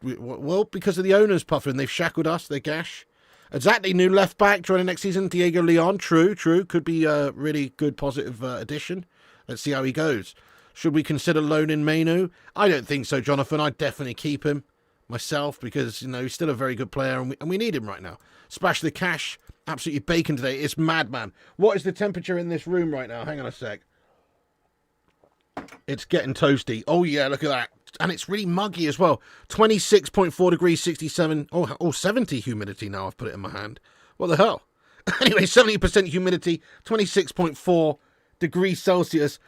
Well, because of the owners, Puffer, and they've shackled us, they're Gash. Exactly, new left back joining next season, Diego Leon. True. Could be a really good positive addition. Let's see how he goes. Should we consider loaning Mainu? I don't think so, Jonathan. I'd definitely keep him myself because, he's still a very good player and we need him right now. Splash the cash. Absolutely bacon today. It's madman. What is the temperature in this room right now? Hang on a sec. It's getting toasty. Oh, yeah, look at that. And it's really muggy as well. 26.4 degrees, 67. 70 humidity now. I've put it in my hand. What the hell? Anyway, 70% humidity, 26.4 degrees Celsius.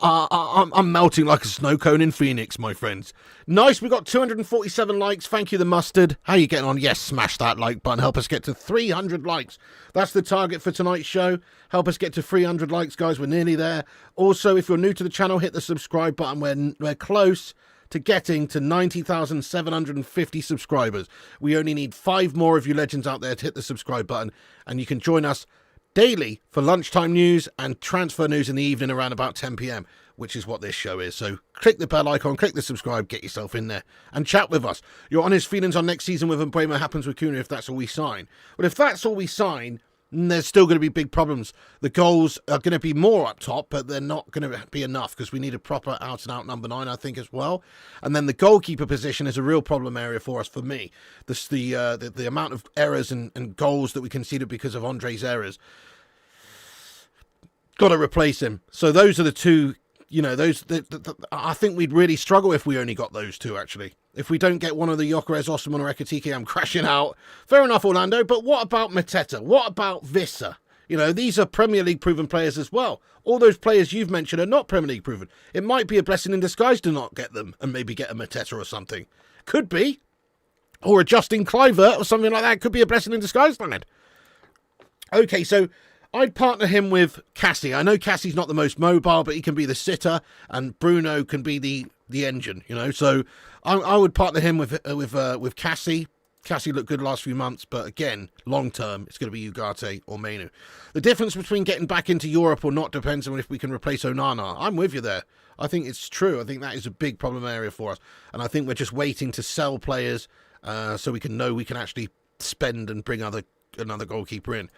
I'm melting like a snow cone in Phoenix, my friends. Nice, we got 247 likes. Thank you, the mustard. How you getting on? Yes, smash that like button. Help us get to 300 likes. That's the target for tonight's show. Help us get to 300 likes, guys. We're nearly there. Also, if you're new to the channel, hit the subscribe button. We're close to getting to 90,750 subscribers. We only need 5 more of you legends out there to hit the subscribe button, and you can join us daily for lunchtime news and transfer news in the evening around about 10 p.m, which is what this show is. So click the bell icon, click the subscribe, get yourself in there and chat with us. Your honest feelings on next season with Mbeumo happens with Cunha if that's all we sign. But if that's all we sign, there's still going to be big problems. The goals are going to be more up top, but they're not going to be enough because we need a proper out-and-out number 9, I think, as well. And then the goalkeeper position is a real problem area for us, for me. The amount of errors and goals that we conceded because of Andre's errors. Got to replace him. So those are the two, I think we'd really struggle if we only got those two, actually. If we don't get one of the Gyokeres, Osman or Ekitike, I'm crashing out. Fair enough, Orlando, but what about Mateta? What about Vissa? These are Premier League proven players as well. All those players you've mentioned are not Premier League proven. It might be a blessing in disguise to not get them and maybe get a Mateta or something. Could be. Or a Justin Kluivert or something like that. Could be a blessing in disguise, lad. Okay, so I'd partner him with Cassie. I know Cassie's not the most mobile, but he can be the sitter, and Bruno can be the engine, So I would partner him with Cassie. Cassie looked good the last few months, but again, long term, it's going to be Ugarte or Mainu. The difference between getting back into Europe or not depends on if we can replace Onana. I'm with you there. I think it's true. I think that is a big problem area for us, and I think we're just waiting to sell players so we can know we can actually spend and bring another goalkeeper in.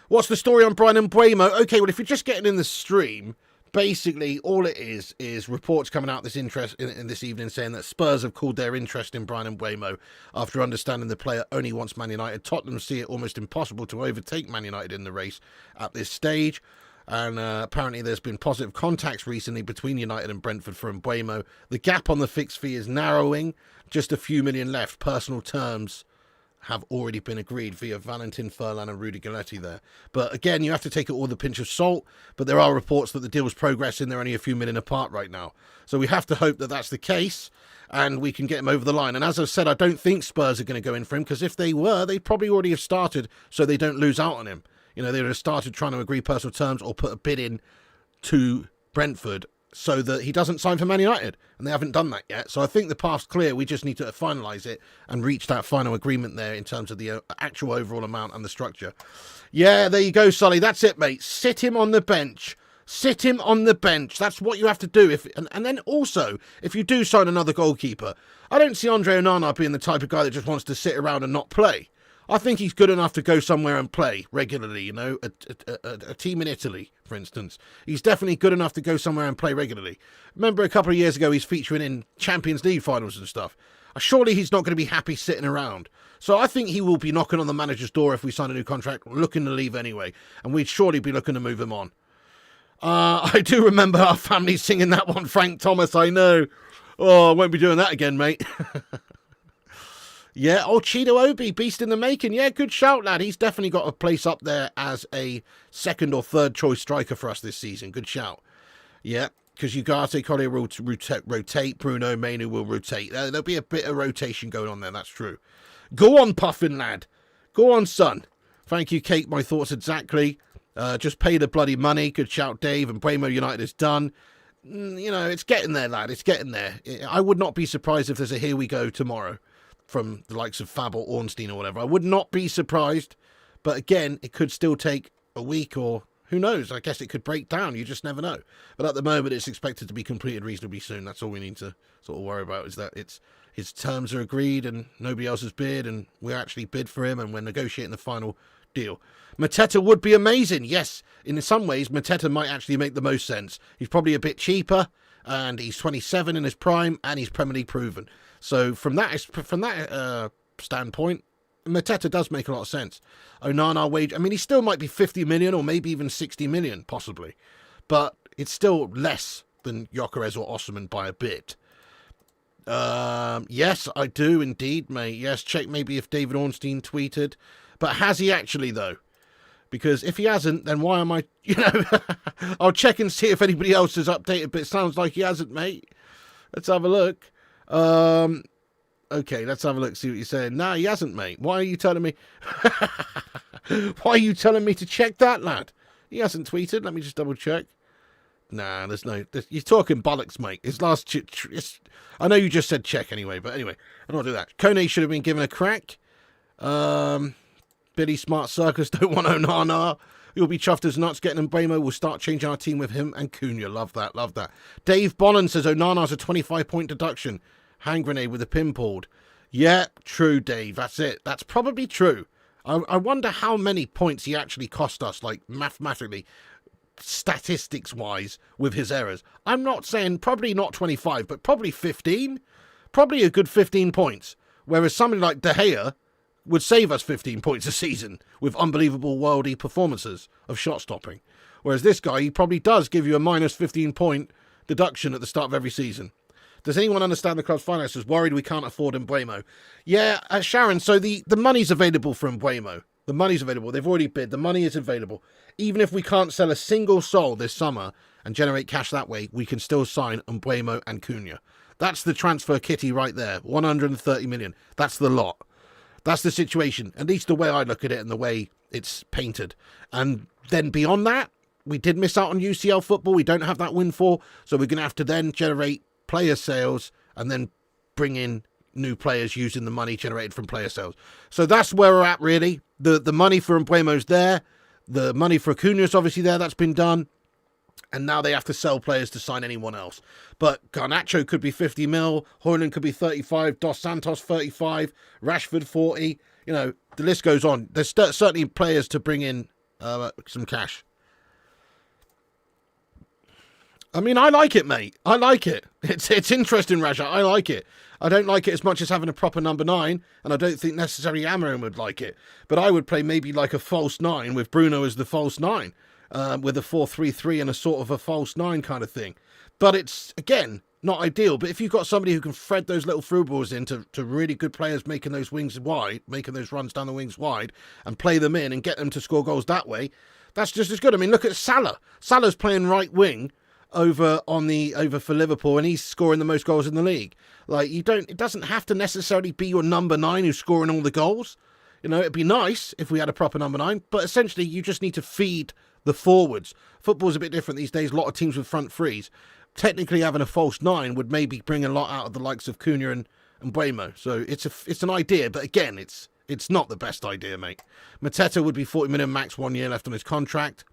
What's the story on Bryan Mbeumo? Okay, well, if you're just getting in the stream, basically all it is reports coming out this evening saying that Spurs have called their interest in Bryan Mbeumo after understanding the player only wants Man United. Tottenham see it almost impossible to overtake Man United in the race at this stage. And apparently there's been positive contacts recently between United and Brentford for Mbeumo. The gap on the fixed fee is narrowing. Just a few million left. Personal terms have already been agreed via Valentin Furlan and Rudy Galletti there. But again, you have to take it all with a pinch of salt. But there are reports that the deal's progressing. They're only a few million apart right now. So we have to hope that that's the case and we can get him over the line. And as I've said, I don't think Spurs are going to go in for him because if they were, they probably already have started so they don't lose out on him. They would have started trying to agree personal terms or put a bid in to Brentford so that he doesn't sign for Man United. And they haven't done that yet. So I think the path's clear. We just need to finalise it and reach that final agreement there in terms of the actual overall amount and the structure. Yeah, there you go, Sully. That's it, mate. Sit him on the bench. Sit him on the bench. That's what you have to do. And then also, if you do sign another goalkeeper, I don't see Andre Onana being the type of guy that just wants to sit around and not play. I think he's good enough to go somewhere and play regularly, you know, a team in Italy, for instance. He's definitely good enough to go somewhere and play regularly. Remember a couple of years ago, he's featuring in Champions League finals and stuff. Surely he's not going to be happy sitting around. So I think he will be knocking on the manager's door if we sign a new contract, looking to leave anyway. And we'd surely be looking to move him on. I do remember our family singing that one, Frank Thomas, I know. Oh, I won't be doing that again, mate. Yeah, Chido Obi, beast in the making. Yeah, good shout, lad. He's definitely got a place up there as a second or third choice striker for us this season. Good shout. Yeah, because Ugarte, Collier will rotate. Bruno, Mainu will rotate. There'll be a bit of rotation going on there, that's true. Go on, Puffin, lad. Go on, son. Thank you, Kate. My thoughts exactly. Just pay the bloody money. Good shout, Dave. And Mbeumo United is done. You know, it's getting there, lad. It's getting there. I would not be surprised if there's a here we go tomorrow from the likes of Fab or Ornstein or whatever. I would not be surprised. But again, it could still take a week or who knows. I guess it could break down. You just never know. But at the moment, it's expected to be completed reasonably soon. That's all we need to sort of worry about, is that his terms are agreed and nobody else has bid, and we actually bid for him and we're negotiating the final deal. Mateta would be amazing. Yes, in some ways, Mateta might actually make the most sense. He's probably a bit cheaper and he's 27 in his prime and he's Premier League proven. So from that standpoint, Mateta does make a lot of sense. Onana wage, I mean, he still might be 50 million or maybe even 60 million, possibly. But it's still less than Gyokeres or Osimhen by a bit. Yes, I do indeed, mate. Yes, check maybe if David Ornstein tweeted. But has he actually, though? Because if he hasn't, then why am I, you know, I'll check and see if anybody else has updated, but it sounds like he hasn't, mate. Let's have a look. Okay, let's have a look, see what you're saying. Nah, he hasn't, mate. Why are you telling me? Why are you telling me to check that, lad? He hasn't tweeted. Let me just double check. Nah, there's no... You're talking bollocks, mate. His last... I know you just said check anyway, but anyway, I don't do that. Kone should have been given a crack. Billy Smart Circus don't want Onana. You'll be chuffed as nuts. Getting Mbeumo will start changing our team with him and Cunha. Love that, love that. Dave Bonnen says Onana's a 25-point deduction. Hand grenade with a pin pulled. Yeah, true, Dave. That's it. That's probably true. I wonder how many points he actually cost us, like mathematically, statistics-wise, with his errors. I'm not saying probably not 25, but probably 15. Probably a good 15 points. Whereas somebody like De Gea would save us 15 points a season with unbelievable worldy performances of shot stopping. Whereas this guy, he probably does give you a minus 15-point deduction at the start of every season. Does anyone understand the club's finances? Worried we can't afford Mbeumo. Yeah, Sharon, so the money's available for Mbeumo. The money's available. They've already bid. The money is available. Even if we can't sell a single soul this summer and generate cash that way, we can still sign Mbeumo and Cunha. That's the transfer kitty right there. 130 million. That's the lot. That's the situation. At least the way I look at it and the way it's painted. And then beyond that, we did miss out on UCL football. We don't have that windfall. So we're going to have to then generate player sales and then bring in new players using the money generated from player sales. So that's where we're at, really. The money for Mbeumo's there. The money for Cunha's obviously there. That's been done. And now they have to sell players to sign anyone else. But Garnacho could be 50 mil. Hojlund could be 35. Dos Santos 35. Rashford 40. You know, the list goes on. There's certainly players to bring in some cash. I mean, I like it, mate. I like it. It's interesting, Raja. I like it. I don't like it as much as having a proper number 9, and I don't think necessarily Amarin would like it. But I would play maybe like a false 9 with Bruno as the false 9, with a 4-3-3 and a sort of a false 9 kind of thing. But it's, again, not ideal. But if you've got somebody who can thread those little through balls into really good players making those wings wide, making those runs down the wings wide, and play them in and get them to score goals that way, that's just as good. I mean, look at Salah. Salah's playing right wing over for Liverpool, and he's scoring the most goals in the league. Like, it doesn't have to necessarily be your number 9 who's scoring all the goals. You know, it'd be nice if we had a proper number 9, but essentially you just need to feed the forwards. Football's a bit different these days. A lot of teams with front threes. Technically having a false 9 would maybe bring a lot out of the likes of Cunha and Mbeumo. So it's an idea, but again, it's not the best idea, mate. Mateta would be 40 million max, 1 year left on his contract.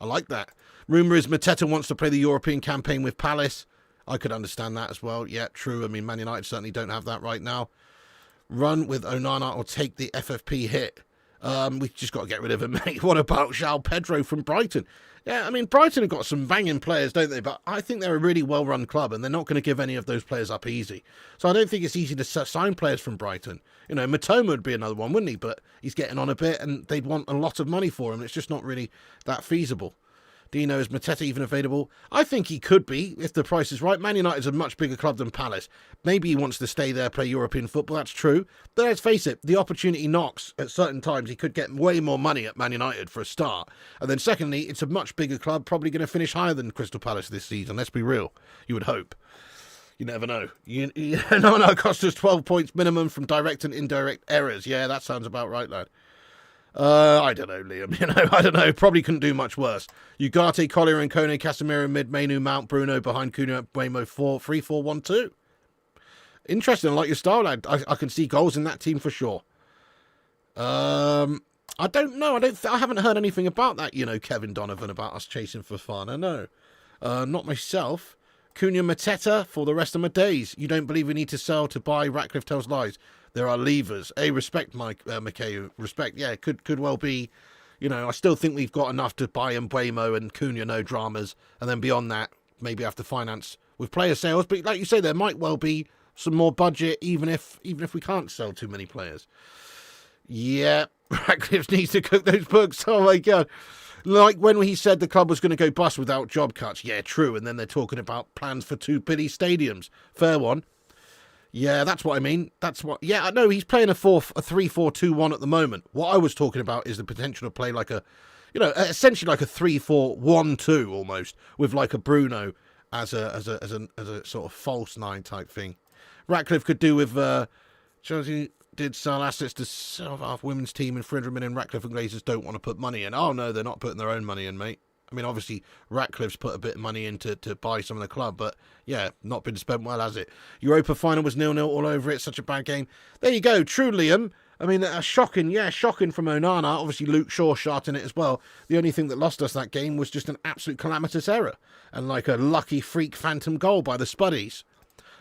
I like that. Rumour is Mateta wants to play the European campaign with Palace. I could understand that as well. Yeah, true. I mean, Man United certainly don't have that right now. Run with Onana or take the FFP hit. We just got to get rid of him, mate. What about João Pedro from Brighton? Yeah, I mean, Brighton have got some banging players, don't they? But I think they're a really well-run club, and they're not going to give any of those players up easy. So I don't think it's easy to sign players from Brighton. You know, Mitoma would be another one, wouldn't he? But he's getting on a bit, and they'd want a lot of money for him. It's just not really that feasible. Dino, is Mateta even available? I think he could be, if the price is right. Man United's a much bigger club than Palace. Maybe he wants to stay there, play European football, that's true. But let's face it, the opportunity knocks. At certain times, he could get way more money at Man United for a start. And then secondly, it's a much bigger club, probably going to finish higher than Crystal Palace this season. Let's be real. You would hope. You never know. No, cost us 12 points minimum from direct and indirect errors. Yeah, that sounds about right, lad. I don't know, Liam. I don't know. Probably couldn't do much worse. Ugarte, Collier and Kone, Casemiro, mid, Manu, Mount, Bruno, behind Cunha, Mbeumo, 3-4-1-2. Interesting. I like your style, lad. I can see goals in that team for sure. I don't know. I haven't heard anything about that, Kevin Donovan, about us chasing Fofana. No. Not myself. Cunha, Mateta, for the rest of my days. You don't believe we need to sell to buy? Ratcliffe tells lies. There are levers. Respect, Mike, McKay. Respect, yeah, could well be. I still think we've got enough to buy Mbeumo and Cunha, no dramas. And then beyond that, maybe have to finance with player sales. But like you say, there might well be some more budget, even if we can't sell too many players. Yeah, Ratcliffe needs to cook those books. Oh, my God. Like when he said the club was going to go bust without job cuts. Yeah, true. And then they're talking about plans for 2 Billy stadiums. Fair one. Yeah, that's what I mean. Yeah, I know he's playing a 3-4-2-1 at the moment. What I was talking about is the potential to play like essentially like a 3-4-1-2 almost, with like a Bruno as a sort of false 9 type thing. Ratcliffe could do with Chelsea did sell assets to sell off women's team and 300 million. Ratcliffe and Glazers don't want to put money in. Oh no, they're not putting their own money in, mate. I mean, obviously, Ratcliffe's put a bit of money in to buy some of the club, but yeah, not been spent well, has it? Europa final was 0-0 all over it. Such a bad game. There you go. True, Liam. I mean, shocking from Onana. Obviously, Luke Shaw shot in it as well. The only thing that lost us that game was just an absolute calamitous error and like a lucky freak phantom goal by the Spuddies.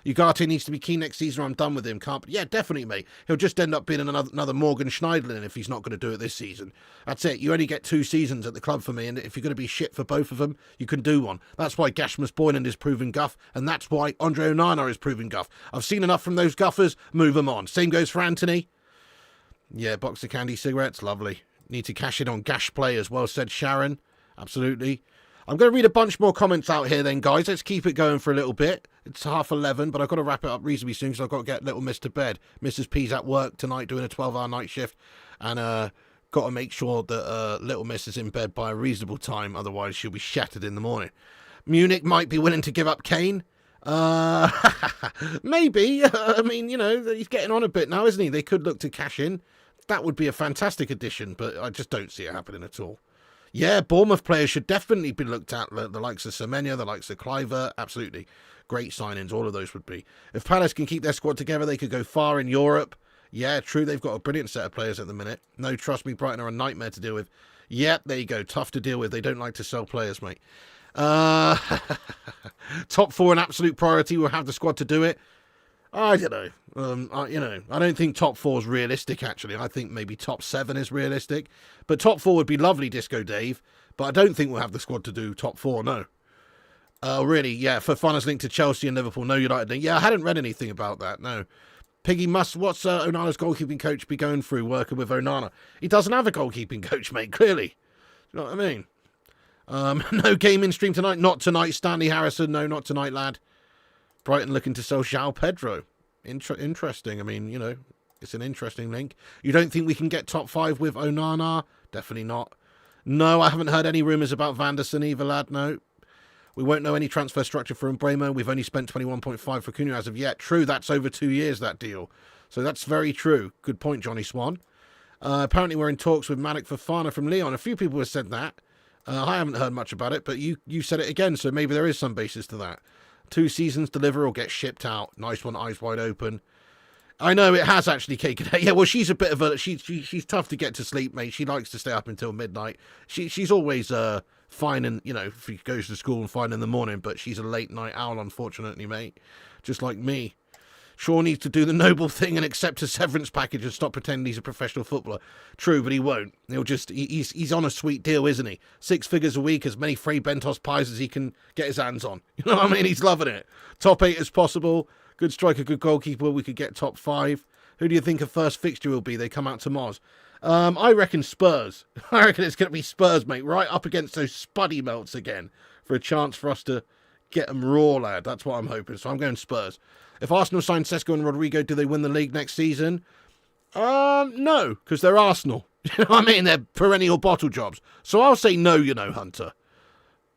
Ugarte needs to be key next season or I'm done with him. Yeah, definitely, mate. He'll just end up being another Morgan Schneiderlin if he's not going to do it this season. That's it. You only get 2 seasons at the club for me, and if you're going to be shit for both of them, you can do one. That's why Gashmas Boylan is proven guff, and that's why Andre Onana is proven guff. I've seen enough from those guffers. Move them on. Same goes for Anthony. Yeah, box of candy cigarettes. Lovely. Need to cash in on Gash players. Well said, Sharon. Absolutely. I'm going to read a bunch more comments out here then, guys. Let's keep it going for a little bit. It's 11:30, but I've got to wrap it up reasonably soon because I've got to get little Miss to bed. Mrs. P's at work tonight doing a 12-hour night shift, and got to make sure that little Miss is in bed by a reasonable time, otherwise she'll be shattered in the morning. Munich might be willing to give up Kane. Maybe. I mean, he's getting on a bit now, isn't he? They could look to cash in. That would be a fantastic addition, but I just don't see it happening at all. Yeah, Bournemouth players should definitely be looked at. The likes of Semenya, the likes of Cliver, absolutely. Great signings, all of those would be. If Palace can keep their squad together, they could go far in Europe. Yeah, true, they've got a brilliant set of players at the minute. No, trust me, Brighton are a nightmare to deal with. Yeah, there you go, tough to deal with. They don't like to sell players, mate. Top 4 an absolute priority. We'll have the squad to do it. I don't know. I don't think top 4 is realistic, actually. I think maybe top 7 is realistic. But top 4 would be lovely, Disco Dave. But I don't think we'll have the squad to do top 4, no. Really, yeah, Fofana's linked to Chelsea and Liverpool. No United link. Yeah, I hadn't read anything about that, no. Piggy what's Onana's goalkeeping coach be going through working with Onana? He doesn't have a goalkeeping coach, mate, clearly. Do you know what I mean? No gaming stream tonight. Not tonight, Stanley Harrison. No, not tonight, lad. Brighton looking to sell João Pedro. Interesting. I mean, it's an interesting link. You don't think we can get top 5 with Onana? Definitely not. No, I haven't heard any rumours about Vanderson either, lad. No. We won't know any transfer structure for Mbeumo. We've only spent 21.5 for Cunha as of yet. True, that's over 2 years, that deal. So that's very true. Good point, Johnny Swan. Apparently we're in talks with Malik Fofana from Lyon. A few people have said that. I haven't heard much about it, but you said it again, so maybe there is some basis to that. 2 seasons, deliver or get shipped out. Nice one, eyes wide open. I know it has actually, KK. Yeah, well, she's a bit of a... She's tough to get to sleep, mate. She likes to stay up until midnight. She's always fine and, if she goes to school and fine in the morning, but she's a late night owl, unfortunately, mate. Just like me. Shaw needs to do the noble thing and accept a severance package and stop pretending he's a professional footballer. True, but he won't. He's on a sweet deal, isn't he? 6 figures a week, as many Frey Bentos pies as he can get his hands on. You know what I mean? He's loving it. Top 8 as possible. Good striker, good goalkeeper. We could get top 5. Who do you think a first fixture will be? They come out to Moz. I reckon Spurs. I reckon it's going to be Spurs, mate. Right up against those spuddy melts again for a chance for us to get them raw, lad. That's what I'm hoping. So I'm going Spurs. If Arsenal sign Sesko and Rodrigo, do they win the league next season? No, because they're Arsenal. You know what I mean? They're perennial bottle jobs. So I'll say no, Hunter.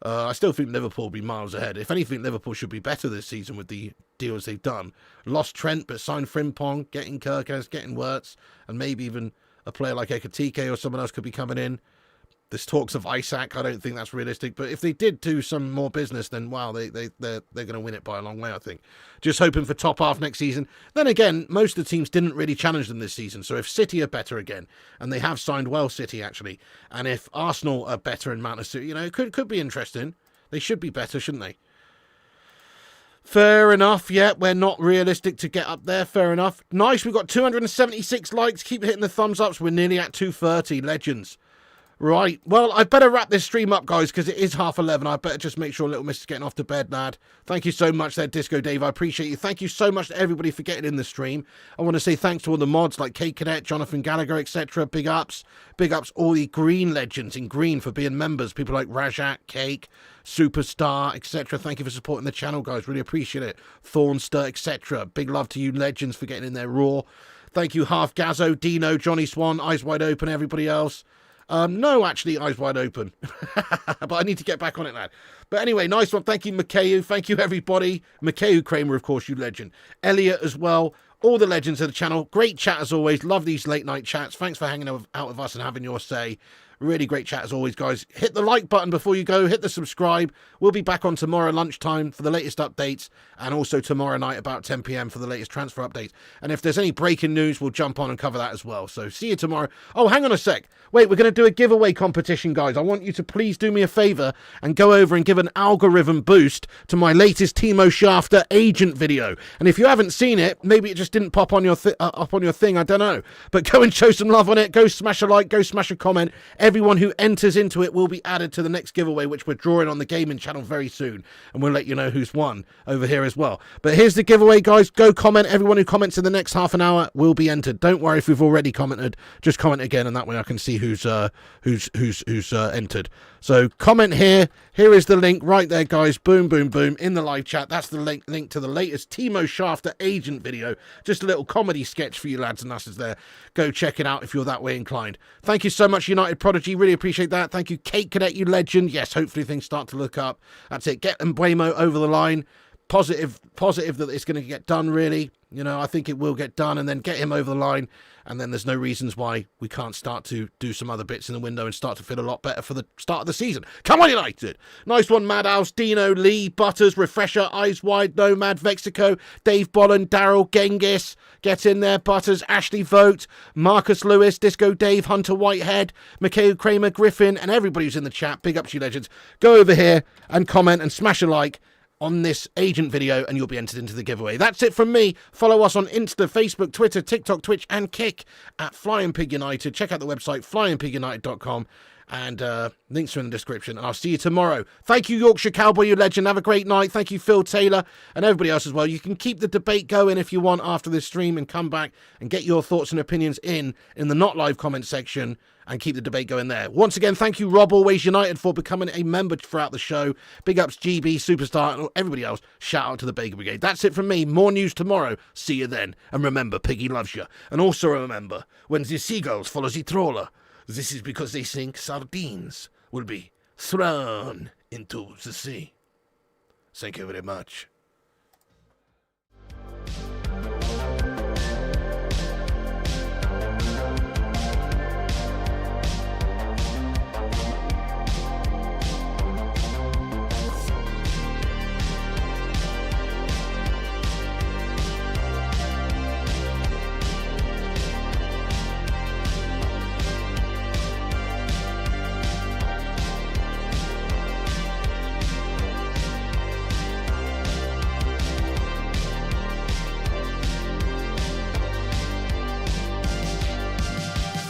I still think Liverpool will be miles ahead. If anything, Liverpool should be better this season with the deals they've done. Lost Trent, but signed Frimpong, getting Gyokeres, getting Wirtz, and maybe even a player like Ekitike or someone else could be coming in. There's talks of Isaac. I don't think that's realistic. But if they did do some more business, then wow, they're going to win it by a long way, I think. Just hoping for top half next season. Then again, most of the teams didn't really challenge them this season. So if City are better again, and they have signed well, City actually, and if Arsenal are better in Manchester City, it could be interesting. They should be better, shouldn't they? Fair enough. Yeah, we're not realistic to get up there. Fair enough. Nice. We've got 276 likes. Keep hitting the thumbs ups. We're nearly at 230. Legends. Right, well, I better wrap this stream up, guys, because it is 11:30. I better just make sure Little Miss is getting off to bed, lad. Thank you so much there, Disco Dave. I appreciate you. Thank you so much to everybody for getting in the stream. I want to say thanks to all the mods like Kate Cadet, Jonathan Gallagher, etc. Big ups. Big ups all the green legends in green for being members. People like Rajat, Cake, Superstar, etc. Thank you for supporting the channel, guys. Really appreciate it. Thornster, etc. Big love to you legends for getting in there raw. Thank you, Half Gazzo, Dino, Johnny Swan, Eyes Wide Open, everybody else. No, actually, Eyes Wide Open. But I need to get back on it, lad. But anyway, nice one. Thank you, Mikhail. Thank you, everybody. Mikhail Kramer, of course, you legend. Elliot as well. All the legends of the channel. Great chat as always. Love these late night chats. Thanks for hanging out with us and having your say. Really great chat as always, guys. Hit the like button before you go. Hit the subscribe. We'll be back on tomorrow lunchtime for the latest updates, and also tomorrow night about 10 p.m. for the latest transfer updates. And if there's any breaking news, we'll jump on and cover that as well. So see you tomorrow. Oh, hang on a sec. Wait, we're going to do a giveaway competition, guys. I want you to please do me a favor and go over and give an algorithm boost to my latest Timo Schafter agent video. And if you haven't seen it, maybe it just didn't pop on your thing. I don't know. But go and show some love on it. Go smash a like. Go smash a comment. Everyone who enters into it will be added to the next giveaway, which we're drawing on the gaming channel very soon. And we'll let you know who's won over here as well. But here's the giveaway, guys. Go comment. Everyone who comments in the next half an hour will be entered. Don't worry if we've already commented. Just comment again, and that way I can see who's entered. So comment here. Here is the link right there, guys. Boom, boom, boom. In the live chat. That's the link to the latest Timo Schafter agent video. Just a little comedy sketch for you lads and us's there. Go check it out if you're that way inclined. Thank you so much, United Prodigy. Really appreciate that. Thank you, Kate Cadet, you legend. Yes, hopefully things start to look up. That's it. Get Mbeumo over the line. Positive that it's going to get done, really. I think it will get done, and then get him over the line, and then there's no reasons why we can't start to do some other bits in the window and start to feel a lot better for the start of the season. Come on, United! Nice one, Madhouse, Dino, Lee, Butters, Refresher, Eyes Wide, Nomad, Vexico, Dave Bolland, Daryl, Genghis, get in there, Butters, Ashley Vogt, Marcus Lewis, Disco Dave, Hunter Whitehead, Mikhail Kramer, Griffin, and everybody who's in the chat. Big up to you, legends. Go over here and comment and smash a like on this agent video, and you'll be entered into the giveaway. That's it from me. Follow us on Insta, Facebook, Twitter, TikTok, Twitch, and Kick at Flying Pig United. Check out the website, flyingpigunited.com, and links are in the description. And I'll see you tomorrow. Thank you, Yorkshire Cowboy, you legend. Have a great night. Thank you, Phil Taylor, and everybody else as well. You can keep the debate going if you want after this stream, and come back and get your thoughts and opinions in the not live comment section, and keep the debate going there. Once again, thank you, Rob Always United, for becoming a member throughout the show. Big ups, GB, Superstar, and everybody else. Shout out to the Baker Brigade. That's it from me. More news tomorrow. See you then. And remember, Piggy loves you. And also remember, when the seagulls follow the trawler, this is because they think sardines will be thrown into the sea. Thank you very much.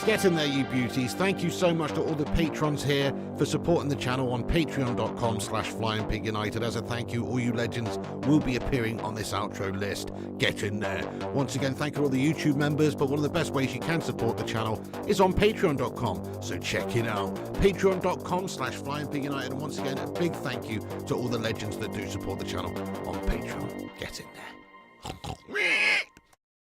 Get in there, you beauties. Thank you so much to all the patrons here for supporting the channel on patreon.com/FlyingPigUnited. As a thank you, all you legends will be appearing on this outro list. Get in there. Once again, thank you to all the YouTube members, but one of the best ways you can support the channel is on patreon.com, so check it out. Patreon.com/FlyingPigUnited. And once again, a big thank you to all the legends that do support the channel on Patreon. Get in there.